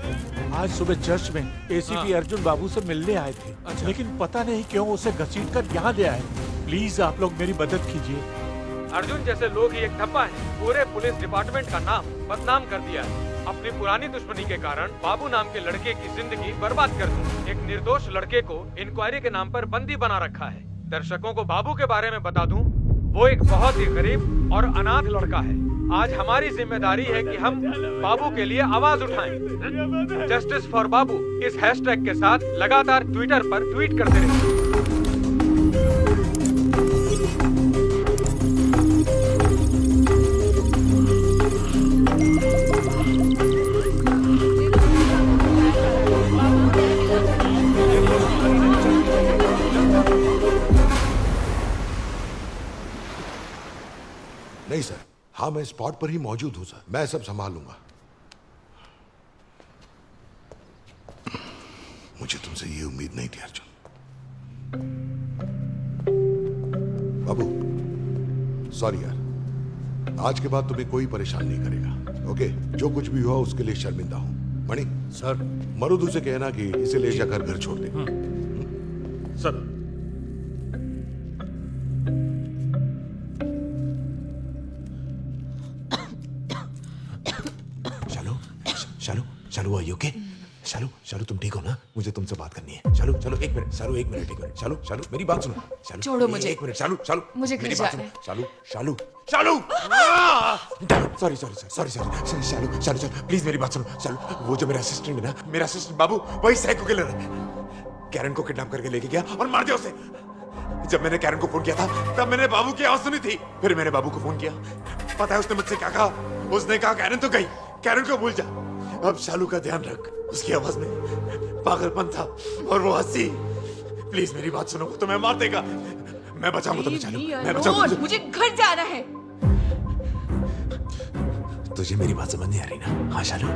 आज सुबह चर्च में एसीपी अर्जुन बाबू से मिलने आए थे। अच्छा। लेकिन पता नहीं क्यों उसे घसीटकर यहाँ ले आए। प्लीज आप लोग मेरी मदद कीजिए। अर्जुन जैसे लोग ही एक ठप्पा है, पूरे पुलिस डिपार्टमेंट का नाम बदनाम कर दिया है। अपनी पुरानी दुश्मनी के कारण बाबू नाम के लड़के की जिंदगी बर्बाद कर दी। एक निर्दोष लड़के को इंक्वायरी के नाम पर बंदी बना रखा है। दर्शकों को बाबू के बारे में बता दूं, वो एक बहुत ही गरीब और अनाथ लड़का है। आज हमारी जिम्मेदारी है कि हम बाबू के लिए आवाज उठाएं। जस्टिस फॉर बाबू इस हैशटैग के साथ लगातार ट्विटर पर ट्वीट करते रहें। नहीं सर, हाँ मैं स्पॉट पर ही मौजूद हूं सर। मैं सब संभाल लूंगा। मुझे तुमसे ये उम्मीद नहीं थी अर्जुन। बाबू, सॉरी यार, आज के बाद तुम्हें कोई परेशान नहीं करेगा। ओके, जो कुछ भी हुआ उसके लिए शर्मिंदा हूं। मणि सर, मरुदू से कहना कि इसे ले जाकर घर छोड़ दे। Sir. Shalu are you okay? Shalu, Shalu तुम ठीक हो ना? मुझे तुमसे बात करनी है। शालू, शालू एक मिनट, शालू एक मिनट, एक मिनट। शालू, शालू मेरी बात सुनो। शालू छोड़ो मुझे। एक मिनट, शालू, शालू मुझे घर मेरी बात जाना सुनो। Shalu, Shalu, Shalu. Sorry, sorry, sorry, sorry. Shalu, Shalu, Shalu please मेरी बात सुनो। शालू, वो जो मेरा असिस्टेंट है ना, मेरा असिस्टेंट बाबू, वही साइको किलर है। कैरन को किडनैप करके लेके गया और मार दिया उसे। जब मैंने कैरन को फोन किया था तब मैंने बाबू की आवाज सुनी थी। फिर मैंने बाबू को फोन किया। पता है उसने मुझसे क्या कहा? उसने कहा कैरन तो गई, कैरन को भूल जा। अब शालू का ध्यान रख। उसकी आवाज में पागलपन था और वो हंसी। प्लीज मेरी बात सुनो, तो मैं मार देगा। मैं बचाऊंगा तुम्हें शालू, मैं बचाऊंगा। मुझे घर जाना है। तुझे मेरी बात समझ नहीं आ रही ना? हाँ शालू,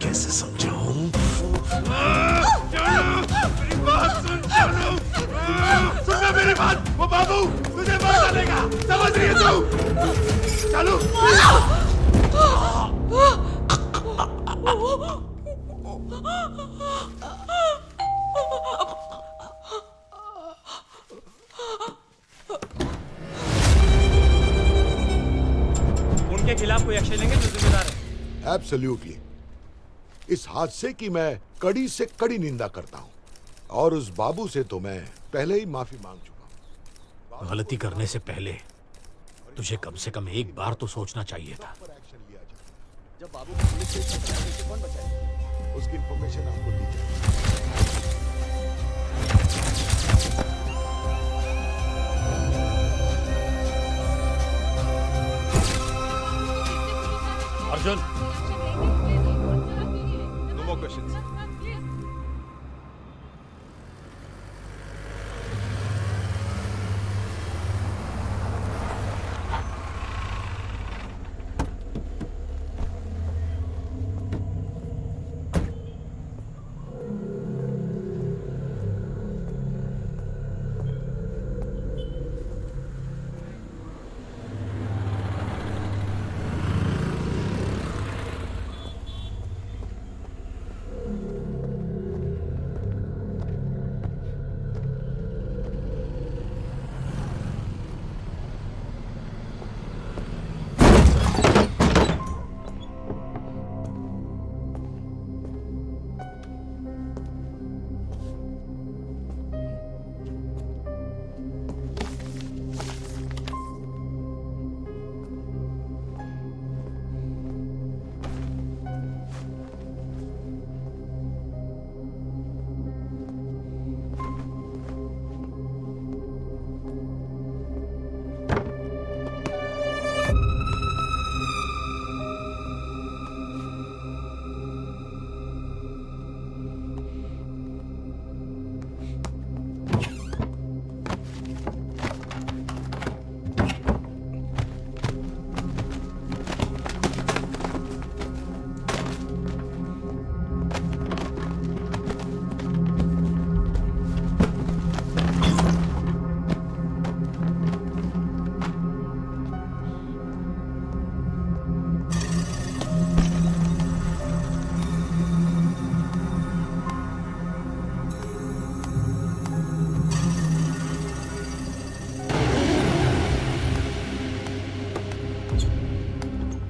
कैसे समझाऊं? मेरी बात सुन शालू, सुनना मेरी बात। वो बाबू तुझे मार डालेगा, समझ रही है तू? शालू, उनके खिलाफ कोई एक्शन लेंगे जो जिम्मेदार है? एब्सोल्युटली। इस हादसे की मैं कड़ी से कड़ी निंदा करता हूं और उस बाबू से तो मैं पहले ही माफी मांग चुका हूं। गलती करने से पहले तुझे कम से कम एक बार तो सोचना चाहिए था। जब बाबू को पुलिस से पकड़ने से कौन बचाएगा? उसकी इंफॉर्मेशन आपको दी जाए। Arjun, no more questions.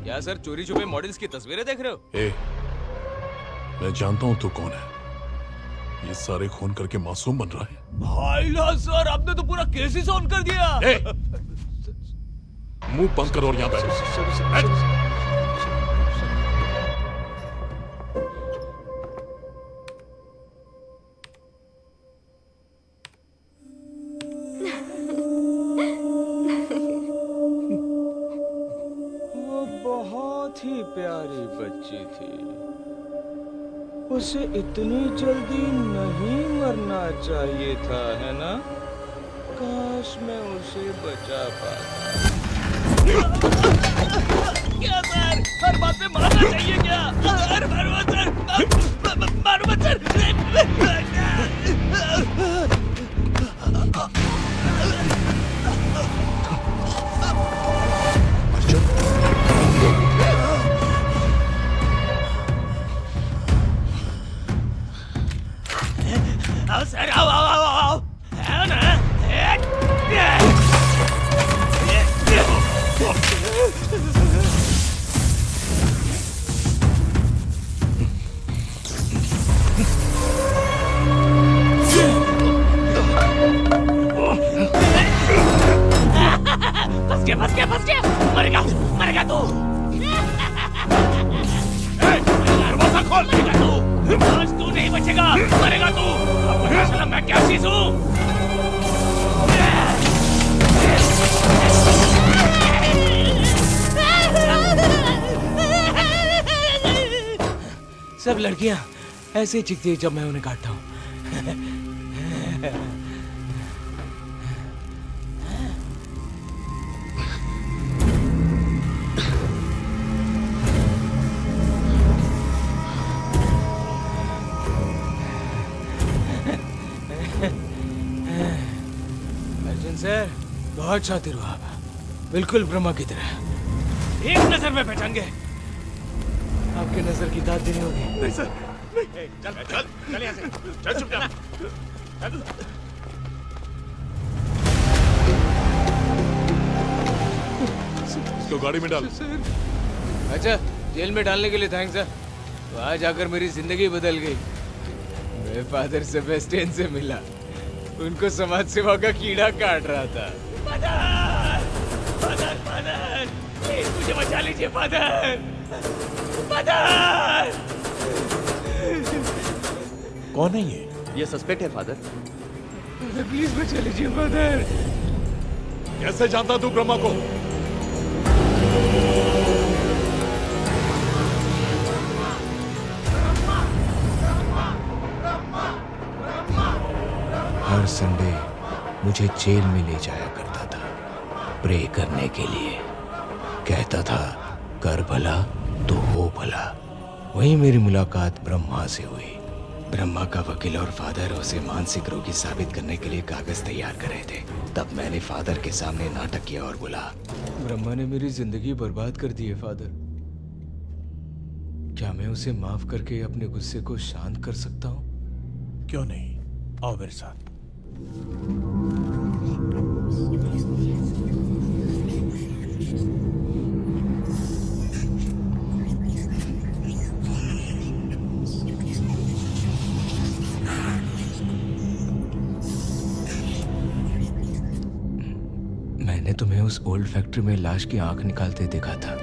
क्या सर चोरी छुपे मॉडल्स की तस्वीरें देख रहे हो? मैं जानता हूं तू कौन है। ये सारे खून करके मासूम बन रहा है। भाईला सर आपने तो पूरा केस ही सॉल्व कर दिया। मुंह बंद कर और यहाँ बैठ। वो बहुत ही प्यारी बच्ची थी। उसे इतनी जल्दी नहीं मरना चाहिए था, है ना? काश मैं उसे बचा पाता। क्या सर, हर बात में मारना चाहिए क्या? अरे मारो मत सर, मारो मत सर। आओ सर, आओ आओ आओ आओ, आओ ना। फंस गया, मरेगा, मरेगा तू। दरवाजा खोल, मरेगा तू। आज तू नहीं बचेगा, मरेगा तू। अब पता चला मैं क्या चीज हूँ। सब लड़कियां ऐसे ही चिखती है जब मैं उन्हें काटता हूँ। अर्जुन सर, बहुत शातिर हो आप, बिल्कुल ब्रह्मा की तरह। एक नजर में पहचान गए। आपके नजर की दाद देनी होगी। नहीं सर, नहीं। चल चल चल यहाँ से, चल चुपचाप चल। इसको गाड़ी में डाल। अच्छा, जेल में डालने के लिए थैंक्स सर। वहां जाकर मेरी जिंदगी बदल गई। मैं फादर सेबेस्टियन से मिला, उनको समाज सेवा का कीड़ा काट रहा था। फादर, फादर, फादर, प्लीज मुझे बचा लीजिए फादर, फादर। कौन है ये सस्पेक्ट है फादर। प्लीज बचा लीजिए फादर। कैसे जानता तू ब्रह्मा को? हर संडे मुझे जेल में ले जाया करता था प्रे करने के लिए। कहता था कर भला तो हो भला। वहीं मेरी मुलाकात ब्रह्मा से हुई। ब्रह्मा का वकील और फादर उसे मानसिक रोगी साबित करने के लिए कागज तैयार कर रहे थे। तब मैंने फादर के सामने नाटक किया और बोला, ब्रह्मा ने मेरी जिंदगी बर्बाद कर दी है फादर। क्या मैं उसे माफ करके अपने गुस्से को शांत कर सकता हूँ? क्यों नहीं, आओ मेरे साथ। मैंने तुम्हें उस ओल्ड फैक्ट्री में लाश की आंख निकालते देखा था।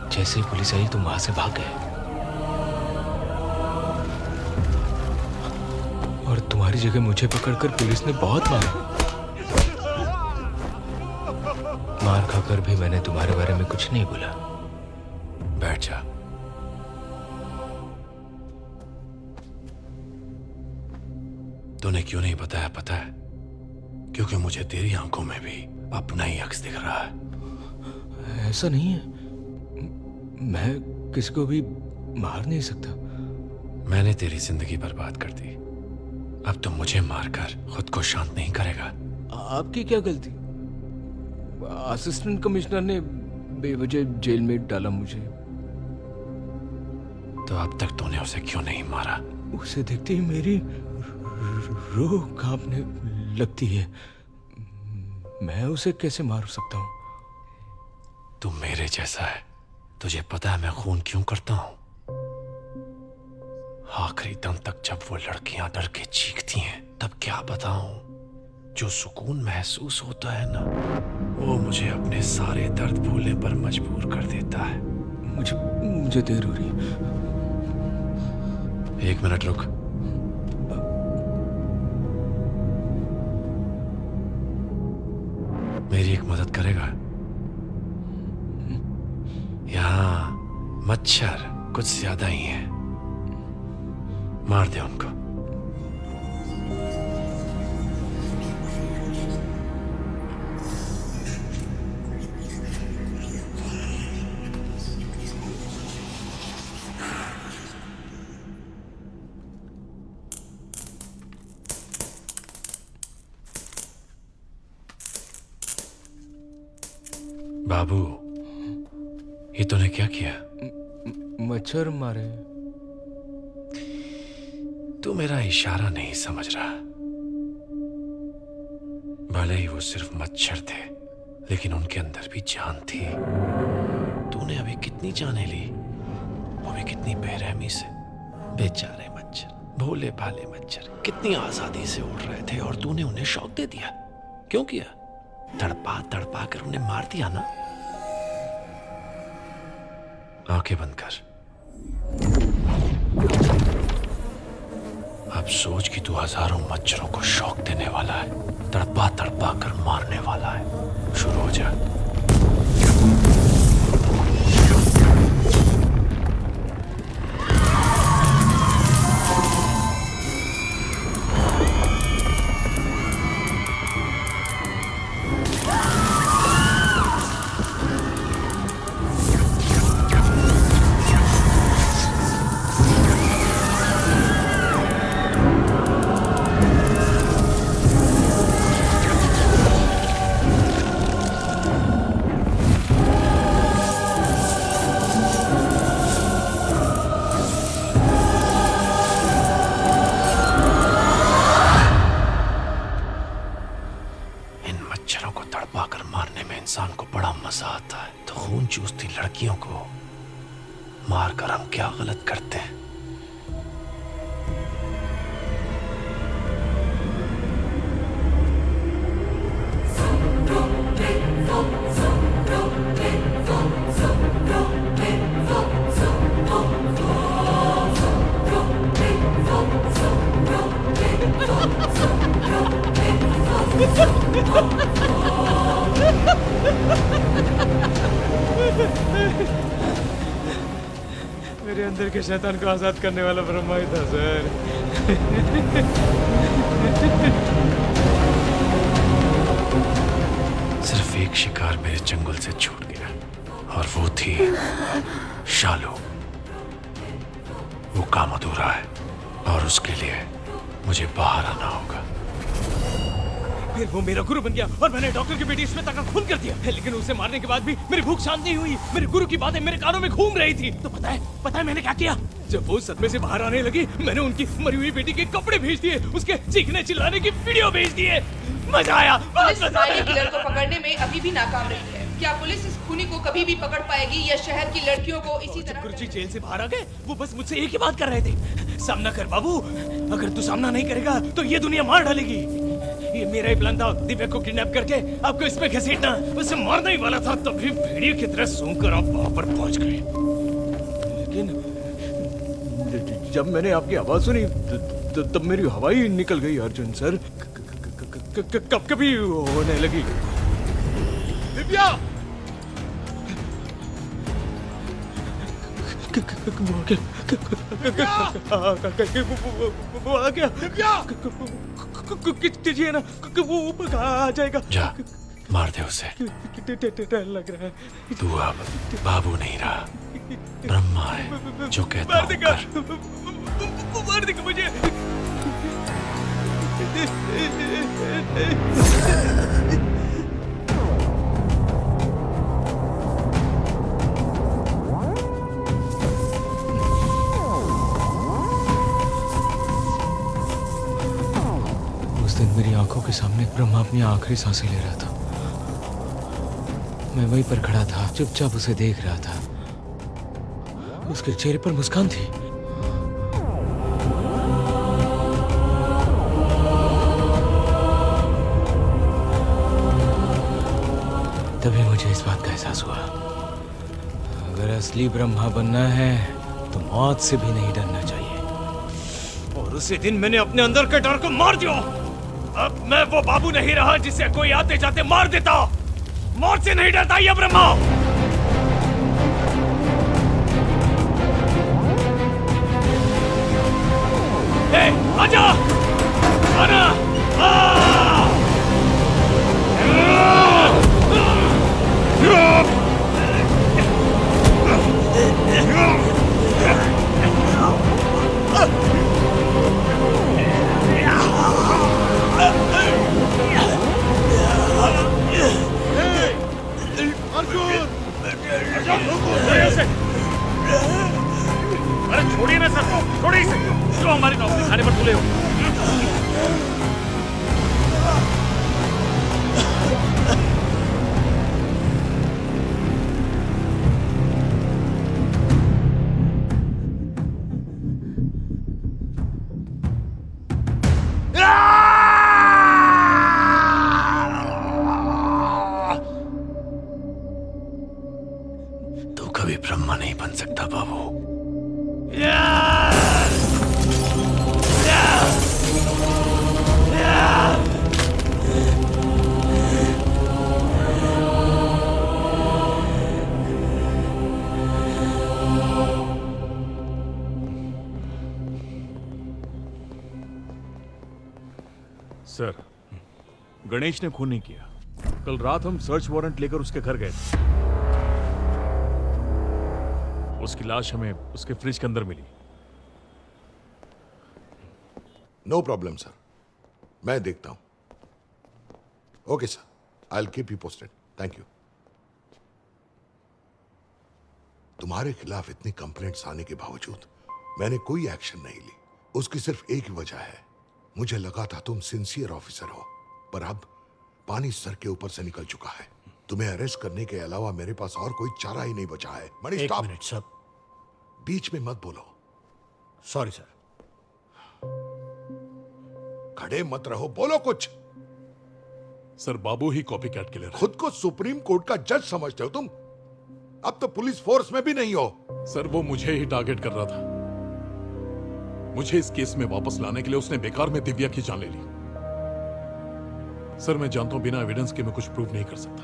जैसे ही पुलिस आई तुम वहां से भाग गए और तुम्हारी जगह मुझे पकड़कर पुलिस ने बहुत मारा। मार खाकर भी मैंने तुम्हारे बारे में कुछ नहीं बोला। बैठ जा। तूने क्यों नहीं बताया पता है? क्योंकि मुझे तेरी आंखों में भी अपना ही अक्स दिख रहा है। ऐसा नहीं है, मैं किसी को भी मार नहीं सकता। मैंने तेरी जिंदगी बर्बाद कर दी, अब तुम मुझे मारकर खुद को शांत नहीं करेगा। आपकी क्या गलती? असिस्टेंट कमिश्नर ने बेवजह जेल में डाला मुझे। तो अब तक तूने उसे क्यों नहीं मारा? उसे देखते ही मेरी रूह कांपने लगती है। मैं उसे कैसे मार सकता हूँ? तू मेरे जैसा है। तुझे पता है मैं खून क्यों करता हूं? आखिरी दम तक जब वो लड़कियां डर के चीखती हैं तब क्या बताऊं, जो सुकून महसूस होता है ना, वो मुझे अपने सारे दर्द भूलने पर मजबूर कर देता है। मुझे देर हो रही है। 1 मिनट रुक। मेरी एक मदद करेगा? यहाँ मच्छर कुछ ज्यादा ही है, मार दे उनको। बाबू, ये तूने क्या किया? मच्छर मारे। तू मेरा इशारा नहीं समझ रहा। भले ही वो सिर्फ मच्छर थे, लेकिन उनके अंदर भी जान थी। तूने अभी कितनी जानें ली, वो भी कितनी बेरहमी से। बेचारे मच्छर, भोले भाले मच्छर, कितनी आजादी से उड़ रहे थे और तूने उन्हें शौक दे दिया। क्यों किया? तड़पा तड़पा कर उन्हें मार दिया ना। आंखें बंद कर। अब सोच कि तू हजारों मच्छरों को शौक देने वाला है, तड़पा तड़पा कर मारने वाला है। शुरू हो जा। बड़ा मजा आता है तो खून चूसती लड़कियों को मारकर हम क्या गलत करते हैं। मेरे अंदर के शैतान को आजाद करने वाला ब्रह्मा ही था सर। सिर्फ एक शिकार मेरे चंगुल से छूट गया और वो थी शालू। वो काम अधूरा है और उसके लिए मुझे बाहर आना होगा। फिर वो मेरा गुरु बन गया और मैंने डॉक्टर की बेटी श्वेता का खून कर दिया, लेकिन उसे मारने के बाद भी मेरी भूख शांत नहीं हुई। मेरे गुरु की बातें मेरे कानों में घूम रही थी। तो पता है मैंने क्या किया? जब वो सदमे से बाहर आने लगी, मैंने उनकी मरी हुई बेटी के कपड़े भेज दिए, उसके चीखने चिल्लाने की वीडियो भेज दिए। मजा आया। पुलिस माइनर किलर को पकड़ने में अभी भी नाकाम रही है। क्या पुलिस इस खूनी को कभी भी पकड़ पाएगी या शहर की लड़कियों को इसी तरह? गुरुजी जेल से बाहर आ गए, वो बस मुझसे एक ही बात कर रहे थे, सामना कर बाबू। अगर तू सामना नहीं करेगा तो ये दुनिया मार डालेगी। ये मेरा ही प्लान था, दिव्या को किडनैप करके आपको इसमें घसीटना। उसे मारने ही वाला था, तभी भेड़िए की तरह सूंघकर आप वहां पर पहुंच गए। लेकिन जब मैंने आपकी आवाज सुनी तब मेरी हवा ही निकल गई अर्जुन सर। कब कभी होने लगी। दिव्या! वो आ गया। दिव्या! कीजिए ना, वो आ जाएगा। जा मार दे उसे। डर लग रहा है। तू अब बाबू नहीं रहा, ब्रह्मा है। जो कहता हूं कर। मार देगा मुझे। उस दिन मेरी आंखों के सामने ब्रह्मा अपनी आखिरी सांसें ले रहा था। मैं वहीं पर खड़ा था, चुपचाप उसे देख रहा था। उसके चेहरे पर मुस्कान थी। तभी मुझे इस बात का एहसास हुआ, अगर असली ब्रह्मा बनना है तो मौत से भी नहीं डरना चाहिए। और उसी दिन मैंने अपने अंदर के डर को मार दिया। अब मैं वो बाबू नहीं रहा जिसे कोई आते जाते मार देता। मौत से नहीं डरता ये ब्रह्मा। आजा, आना, अरे छोड़िए ना सर, छोड़िए इसे। क्यों हमारी नौकरी खाने पर तुले हो? तू कभी ब्रह्मा नहीं बन सकता बाबू। सर, गणेश ने खून नहीं किया। कल रात हम सर्च वारंट लेकर उसके घर गए थे। उसकी लाश हमें उसके फ्रिज के अंदर मिली। नो प्रॉब्लम सर, मैं देखता हूं। Okay sir, I will keep you posted. Thank you. तुम्हारे खिलाफ इतनी कंप्लेंट्स आने के बावजूद मैंने कोई एक्शन नहीं ली। उसकी सिर्फ एक ही वजह है, मुझे लगा था तुम सिंसियर ऑफिसर हो, पर अब पानी सर के ऊपर से निकल चुका है। तुम्हें अरेस्ट करने के अलावा मेरे पास और कोई चारा ही नहीं बचा है। मणि एक स्टॉप। मिनट सर, बीच में मत बोलो। Sorry sir. खड़े मत रहो, बोलो कुछ। सर बाबू ही कॉपी कैट किलर है। खुद को सुप्रीम कोर्ट का जज समझते हो तुम? अब तो पुलिस फोर्स में भी नहीं हो। सर वो मुझे ही टारगेट कर रहा था। मुझे इस केस में वापस लाने के लिए उसने बेकार में दिव्या की जान ले ली। सर मैं जानता हूं बिना एविडेंस के मैं कुछ प्रूव नहीं कर सकता,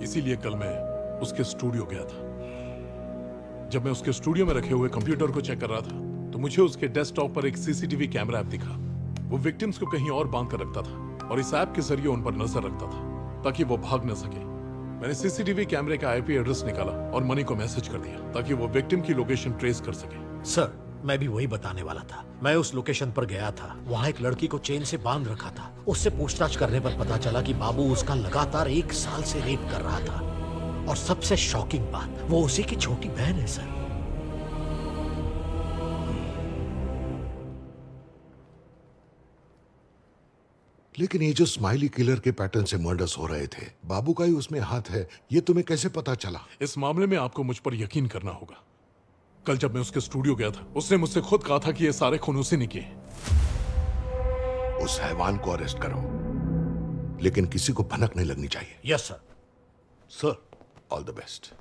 इसीलिए कल मैं उसके स्टूडियो गया था। जब मैं उसके स्टूडियो में रखे हुए कंप्यूटर को चेक कर रहा था तो मुझे उसके डेस्कटॉप पर एक सीसीटीवी कैमरा ऐप दिखा। वो विक्टिम्स को कहीं और बांध कर रखता था और इस ऐप के जरिए उन पर नजर रखता था ताकि वो भाग न सके। मैंने सीसीटीवी कैमरे का आईपी एड्रेस निकाला और मनी को मैसेज कर दिया ताकि वो विक्टिम की लोकेशन ट्रेस कर सके। सर मैं भी वही बताने वाला था। मैं उस लोकेशन पर गया था, वहाँ एक लड़की को चेन से बांध रखा था। उससे पूछताछ करने पर पता चला कि बाबू उसका लगातार 1 साल से रेप कर रहा था। और सबसे शॉकिंग बात, वो उसी की छोटी बहन है सर। लेकिन ये जो स्माइली किलर के पैटर्न से मर्डर्स हो रहे थे, बाबू का ही उसमें हाथ है, ये तुम्हें कैसे पता चला? इस मामले में आपको मुझ पर यकीन करना होगा। कल जब मैं उसके स्टूडियो गया था उसने मुझसे खुद कहा था कि ये सारे खून उसी ने किए। उस हैवान को अरेस्ट करो, लेकिन किसी को भनक नहीं लगनी चाहिए। Yes sir. Sir, all the best.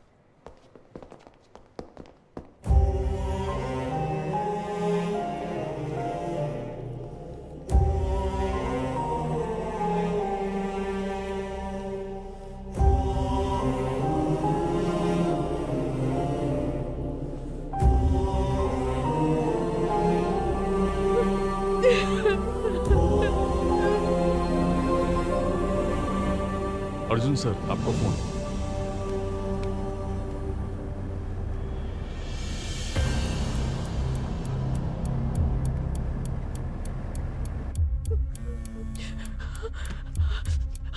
Arjun sir आपका phone.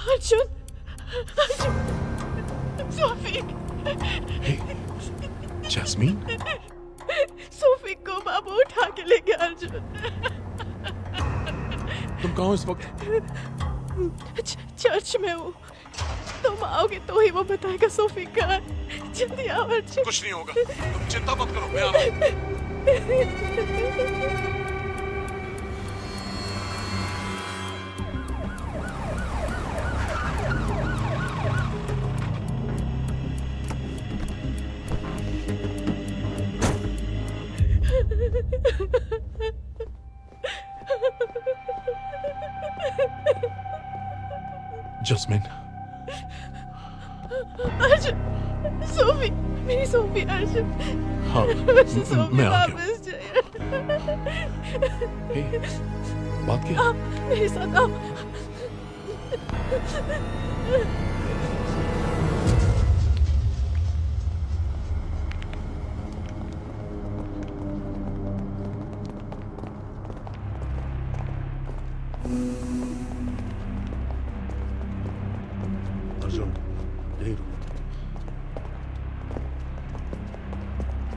Arjun, Arjun, Sophie. Jasmine, Sophie को बाबू उठा के ले गया। अर्जुन, तुम कहाँ हो इस वक्त? चर्च में हूँ। तुम आओगे तो ही वो बताएगा सोफी कहाँ। जल्दी आओ अर्जुन। कुछ नहीं होगा, तुम चिंता मत करो, मैं आ रहा हूँ। जस्मिन, अर्जुन, सोफी, मेरी सोफी। अर्जुन, हाँ, सोफी मैं आ गया। वापस जाइए। बात क्या? आप मेरे साथ आओ।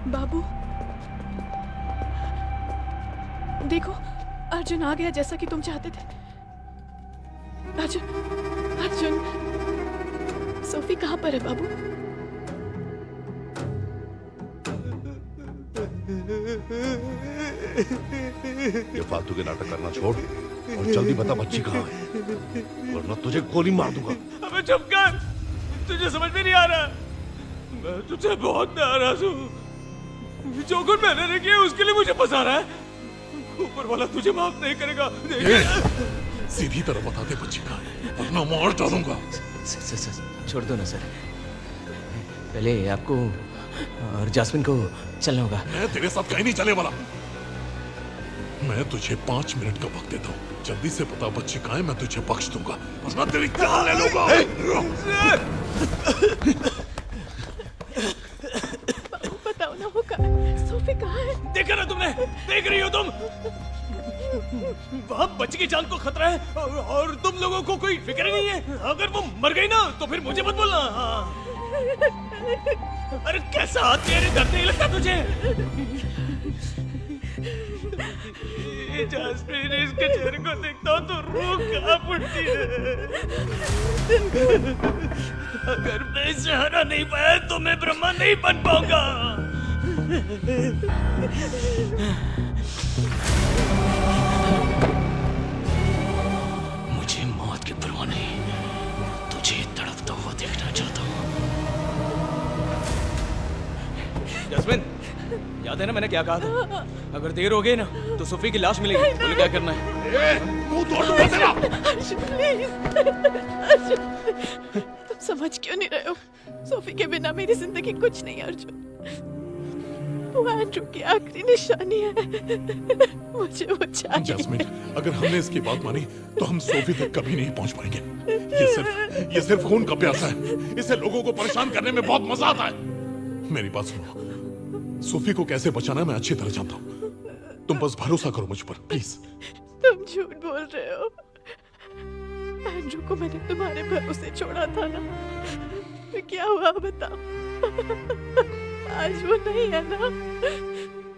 बाबू, देखो अर्जुन आ गया जैसा कि तुम चाहते थे। अर्जुन, अर्जुन, सोफी कहाँ पर है बाबू? ये फालतू के नाटक करना छोड़ और जल्दी बता बच्ची कहाँ है, वरना तुझे गोली मार दूंगा। अबे चुप कर, तुझे समझ में नहीं आ रहा। मैं तुझसे बहुत नाराज हूँ। जो कुछ मैंने नहीं किया उसके लिए मुझे फंसा रहा है। ऊपर वाला तुझे माफ नहीं करेगा। सीधी तरह बता दे बच्ची कहाँ है, वरना मार डालूंगा। सर, छोड़ दो ना सर। पहले आपको और जास्मिन को चलना होगा। मैं तेरे साथ कहीं नहीं चले वाला। मैं तुझे 5 मिनट का वक्त देता हूँ, जल्दी से पता बच्ची कहाँ है, मैं तुझे बख्श दूंगा, वरना तेरी जान ले लूंगा। बताओ ना वो सोफी कहाँ है? देखा ना तुमने? देख रही हो तुम? वहाँ बच्ची की जान को खतरा है और तुम लोगों को कोई फिक्र नहीं है। अगर वो मर गई ना तो फिर मुझे मत बोलना। अरे कैसा हाथ तेरे दर्द नहीं लगता तुझे? जास्मिन, इसके चेहरे को देखता हूँ तो रूह कांप उठती है। अगर मैं इसे हरा नहीं पाया तो मैं ब्रह्मा नहीं बन पाऊंगा। मुझे मौत की परवाह नहीं, तुझे तड़पता हुआ देखना चाहता हूँ। जस्मिन, याद है ना मैंने क्या कहा था? अगर देर हो गई ना तो सोफी की लाश मिलेगी। बोले क्या करना है? तुम समझ क्यों नहीं रहे हो? सोफी के बिना मेरी जिंदगी कुछ नहीं अर्जुन। वो एंड्रू की आखिरी निशानी है। मुझे वो चाहिए। जैस्मिन, अगर हमने इसकी बात मानी तो हम सोफी तक कभी नहीं पहुंच पाएंगे। ये सिर्फ खून का प्यासा है। इससे लोगों को परेशान करने में बहुत मजा आता है। मेरी बात सुनो, सोफी को कैसे बचाना मैं अच्छी तरह जानता हूँ। तुम बस भरोसा करो मुझ पर, प्लीज। तुम झूठ बोल रहे हो। एंड्रू को मैंने तुम्हारे भरोसे छोड़ा था ना, तो क्या हुआ बताओ? आज वो नहीं है ना।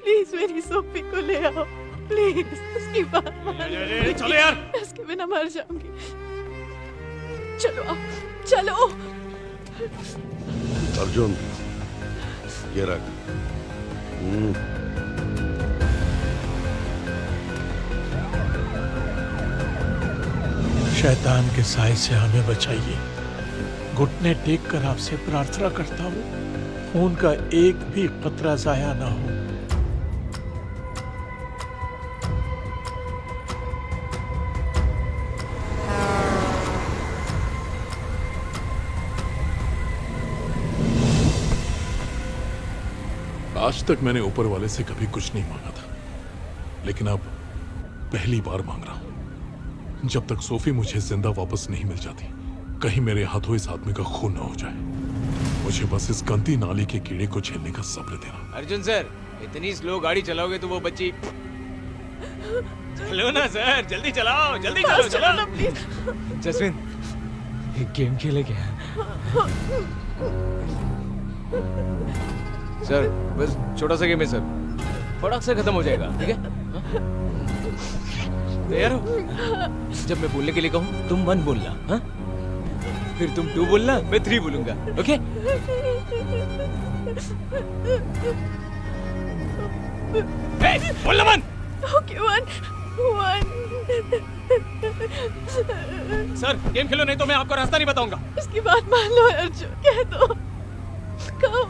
प्लीज मेरी सोफी को ले आओ, प्लीज। उसकी बात मान लो। चलो यार, उसके बिना मर जाऊंगी। चलो आओ, चलो। अर्जुन, ये रख। शैतान के साए से हमें बचाइए। घुटने टेक कर आपसे प्रार्थना करता हूँ, खून का एक भी कतरा जाया ना हो। आज तक मैंने ऊपर वाले से कभी कुछ नहीं मांगा था, लेकिन अब पहली बार मांग रहा हूं। जब तक सोफी मुझे जिंदा वापस नहीं मिल जाती, कहीं मेरे हाथों इस आदमी का खून न हो जाए। मुझे बस इस गंदी नाली के कीड़े को झेलने का सब्र देना। अर्जुन सर, इतनी स्लो गाड़ी चलाओगे तो वो बच्ची। चलो ना सर, जल्दी चलाओ, जल्दी चलो, चलो। जस्मिन, एक गेम खेले क्या? सर बस छोटा सा गेम है सर, फटाक से खत्म हो जाएगा, ठीक है? तैयार हो? जब मैं बोलने के लिए कहूँ तुम 1 बोलना, हाँ? फिर तुम 2 बोलना, मैं 3 बोलूंगा, ओके? बोलना 1। ओके 1। सर गेम खेलो नहीं तो मैं आपको रास्ता नहीं बताऊंगा। इसकी बात मान लो अर्जुन, कह दो। कहो।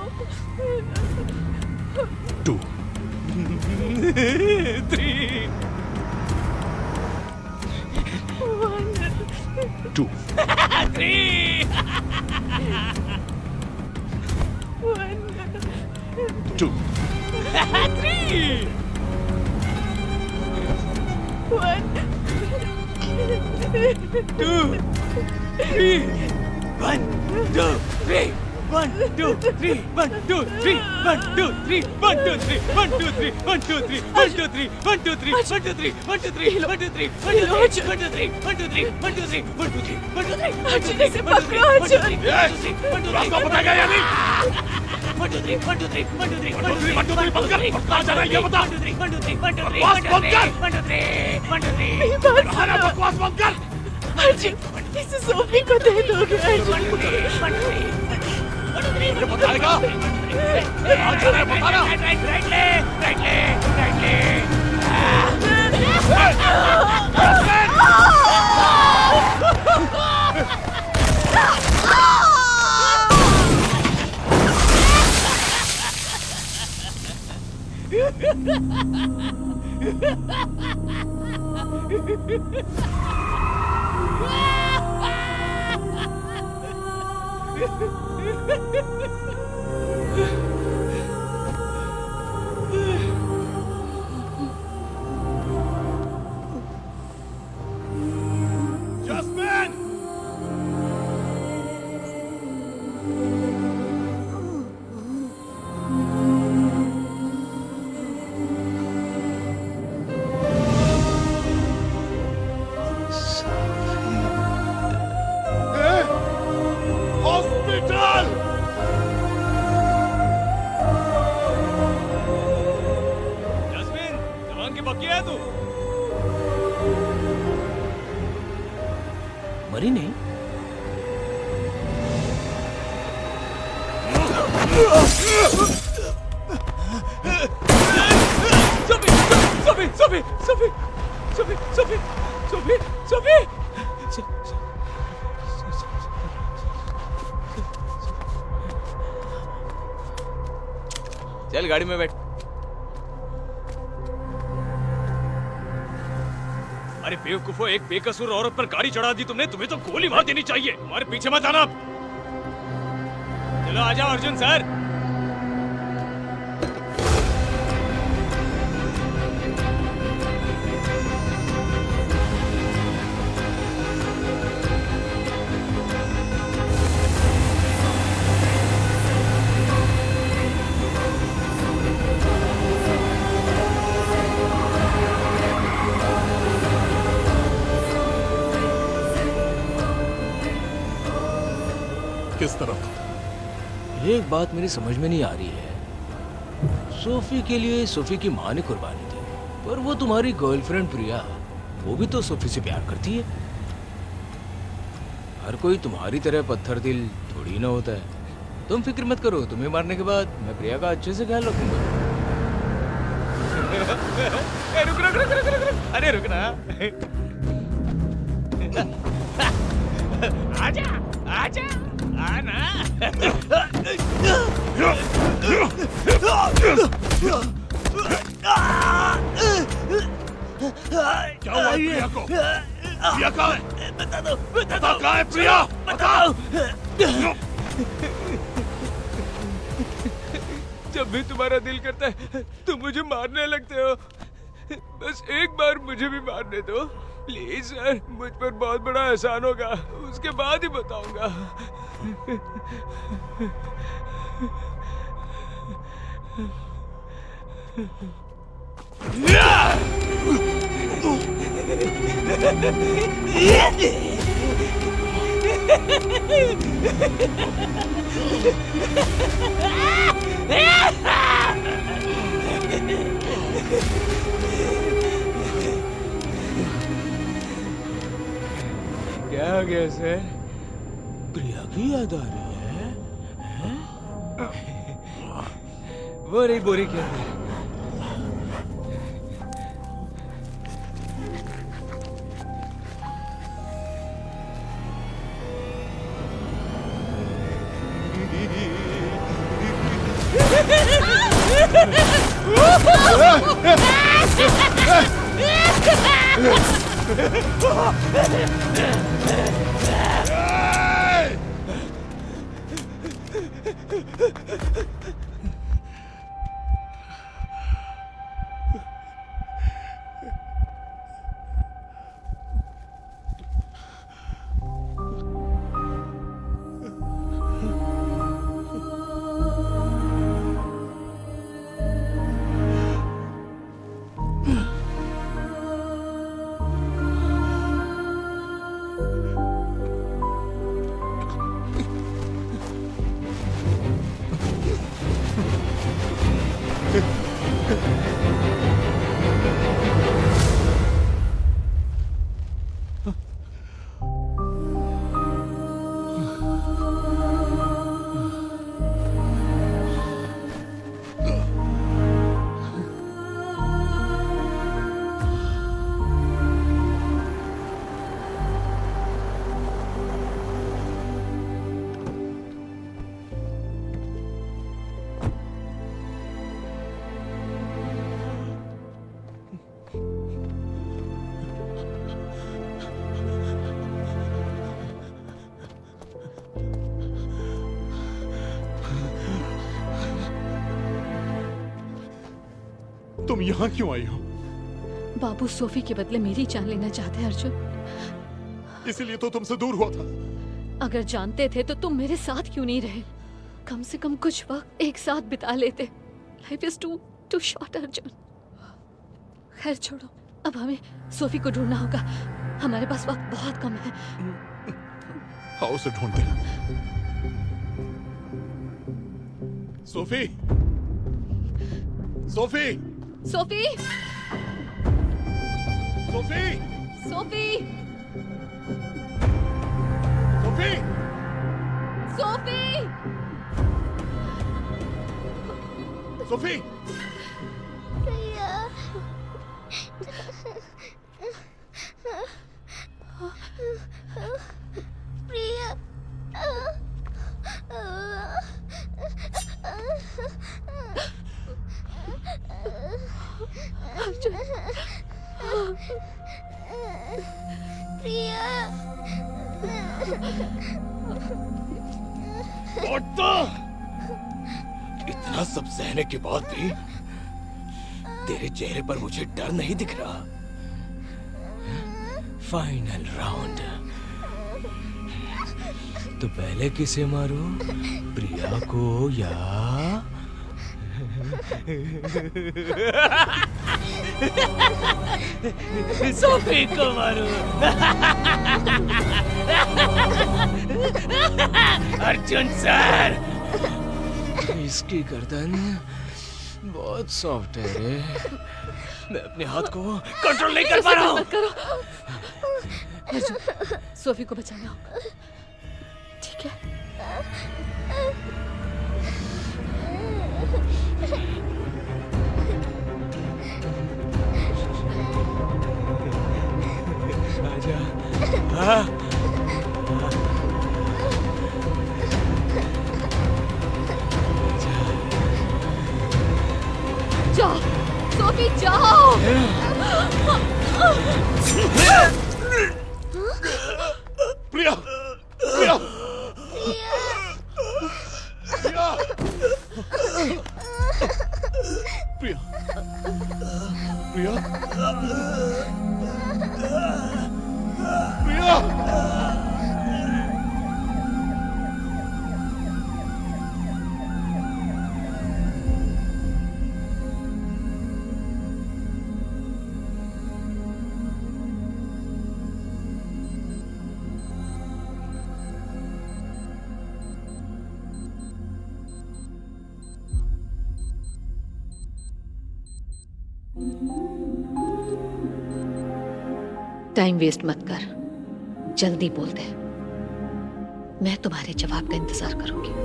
2 3 2 3 2 3 2 3 1 2 3 1 2 3 1 2 3 1 2 3 1 2 3 1 2 3 1 2 3 1 2 3 1 2 3 1 2 3 1 2 3 1 2 3 1 2 3 1 2 3 1 2 3 1 2 3 1 2 3 1 2 3 अर्जुन इसे पकड़ो अर्जुन। रास्ता बताएगा या नहीं? 1 2 3 1 2 3 1 2 3 1 2 3 1 2 3 बंद कर। कहां जा रहा है ये बता। 1 2 3 1 2 3 1 2 3 1 2 3 1 2 3 1 2 3 हमारा बकवास बंद कर। अर्जुन इसे सोफी को दे दोगे अर्जुन। ये बताएगा? बताना। राइट ले। Jasmine! हॉस्पिटल! चल गाड़ी में बैठ। अरे बेवकूफो, एक बेकसूर औरत पर गाड़ी चढ़ा दी तुमने, तुम्हें तो गोली मार देनी चाहिए। हमारे पीछे मत आना। चलो आ जाओ अर्जुन सर। किस तरफ? एक बात मेरी समझ में नहीं आ रही है। सोफी के लिए सोफी की माँ ने कुर्बानी दी, पर वो तुम्हारी गर्लफ्रेंड प्रिया, वो भी तो सोफी से प्यार करती है। हर कोई तुम्हारी तरह पत्थर दिल थोड़ी ना होता है। तुम फिक्र मत करो, तुम्हें मारने के बाद मैं प्रिया का अच्छे से ख्याल रखूंगा। रुक रुक रुक रुक रुक रुक। अरे रुकना। आजा आजा आना। क्या हुआ प्रिया को? प्रिया कहाँ है? बता दो, बता कहाँ है प्रिया? बताओ। जब भी तुम्हारा दिल करता है तुम मुझे मारने लगते हो। बस एक बार मुझे भी मारने दो प्लीज सर, मुझ पर बहुत बड़ा एहसान होगा, उसके बाद ही बताऊंगा। क्या हो गया सर? प्रिया की याद आ रही है? वो रही बोरी के अंदर। तुम यहाँ क्यों आई हो? बाबू सोफी के बदले मेरी जान लेना चाहते हैं अर्जुन। इसीलिए तो तुमसे दूर हुआ था। अगर जानते थे तो तुम मेरे साथ क्यों नहीं रहे? कम से कम कुछ वक्त एक साथ बिता लेते। Life is too short Arjun. खैर छोड़ो, अब हमें सोफी को ढूंढना होगा। हमारे पास वक्त बहुत कम है। आओ उसे ढूंढते हैं। Sophie, Sophie, Sophie, Sophie, Sophie, Sophie, Sophie, Sophie Priya इतना सब सहने के बाद भी तेरे चेहरे पर मुझे डर नहीं दिख रहा। फाइनल राउंड, तो पहले किसे मारूं, प्रिया को या सोफी को मारूं? अर्जुन सर, इसकी गर्दन बहुत सॉफ्ट है रे। मैं अपने हाथ को कंट्रोल नहीं कर पा रहा हूँ। अर्जुन, सोफी को बचाना होगा, ठीक है? आजा। हाँ। जाओ सोफी, जाओ। प्रिया प्रिया प्रिया प्रिया प्रिया प्रिया टाइम वेस्ट मत कर, जल्दी बोल दे। मैं तुम्हारे जवाब का इंतजार करूंगी।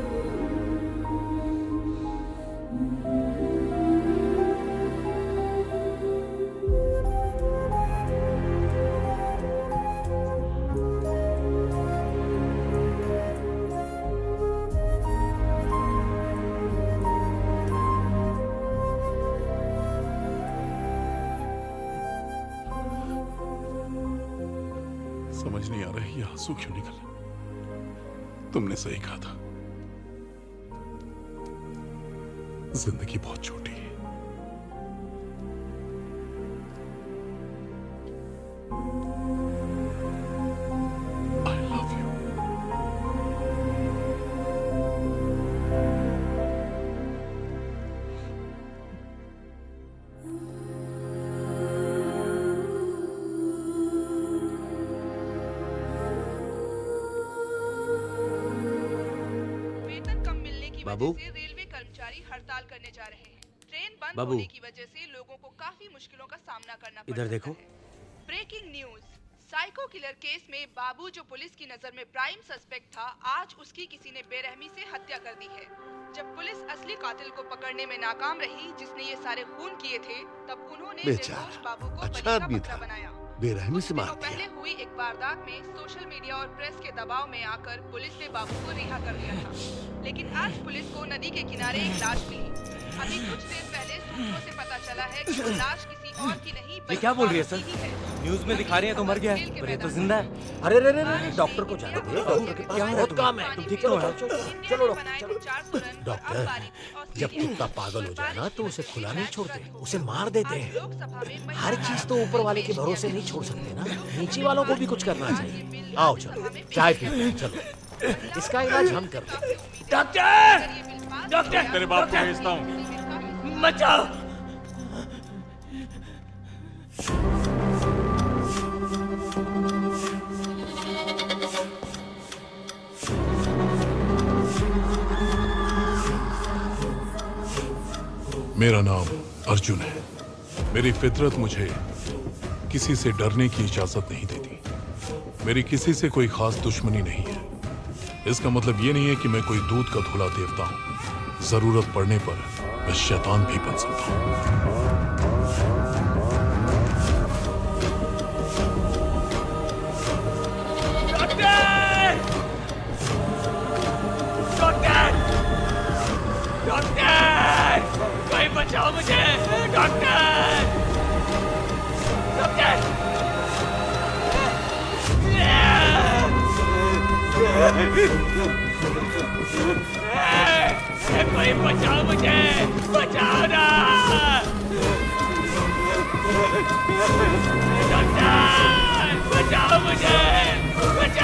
समझ नहीं आ रहा है ये आंसू क्यों निकले। तुमने सही कहा था, जिंदगी बहुत छोटी है। I love you. Babu, railway कर्मचारी हड़ताल करने जा रहे हैं। ट्रेन बंद बाबू, होने की वजह से लोगों को काफी मुश्किलों का सामना करना पड़ इधर देखो। Breaking news, psycho killer case में बाबू जो पुलिस की नजर में प्राइम सस्पेक्ट था, आज उसकी किसी ने बेरहमी से हत्या कर दी है। जब पुलिस असली कातिल को पकड़ने में नाकाम रही, जिसने ये सारे खून किए थे, तब उन्होंने निर्दोष बाबू को अच्छा बलि का आदमी बकरा था, बनाया। बेरहमी से मार दिया। पहले हुई एक वारदात में सोशल मीडिया और प्रेस के दबाव में आकर पुलिस ने बाबू को रिहा कर दिया था, लेकिन आज पुलिस को नदी के किनारे एक लाश मिली। अभी कुछ देर पहले सूत्रों से पता चला है कि वो लाश किसी और की नहीं, ये क्या बोल रही है सर? न्यूज में दिखा रहे हैं तो मर गया है, पर ये तो जिंदा है। अरे रे रे रे, डॉक्टर को जाने दे, डॉक्टर के पास बहुत काम है। तुम ठीक तो हो? चलो डॉक्टर, जब कुत्ता पागल हो जाए ना तो उसे खुला नहीं छोड़ते, उसे मार देते हैं। हर चीज तो ऊपर वाले के भरोसे नहीं छोड़ सकते ना, नीचे वालों को भी कुछ करना चाहिए। आओ चलो चाय पीते हैं, चलो इसका इलाज हम करते हैं। डॉक्टर, डॉक्टर, तेरे बाप को भेजता हूँ। बचाओ। मेरा नाम अर्जुन है। मेरी फितरत मुझे किसी से डरने की इजाजत नहीं देती। मेरी किसी से कोई खास दुश्मनी नहीं है। इसका मतलब ये नहीं है कि मैं कोई दूध का धुला देवता हूं। जरूरत पड़ने पर मैं शैतान भी बन सकता हूं। डॉक्टर! डॉक्टर! डॉक्टर! कोई बचाओ मुझे! डॉक्टर! डॉक्टर! कोई बचाओ मुझे! बचाओ ना! डॉक्टर! बचाओ मुझे! बचाओ!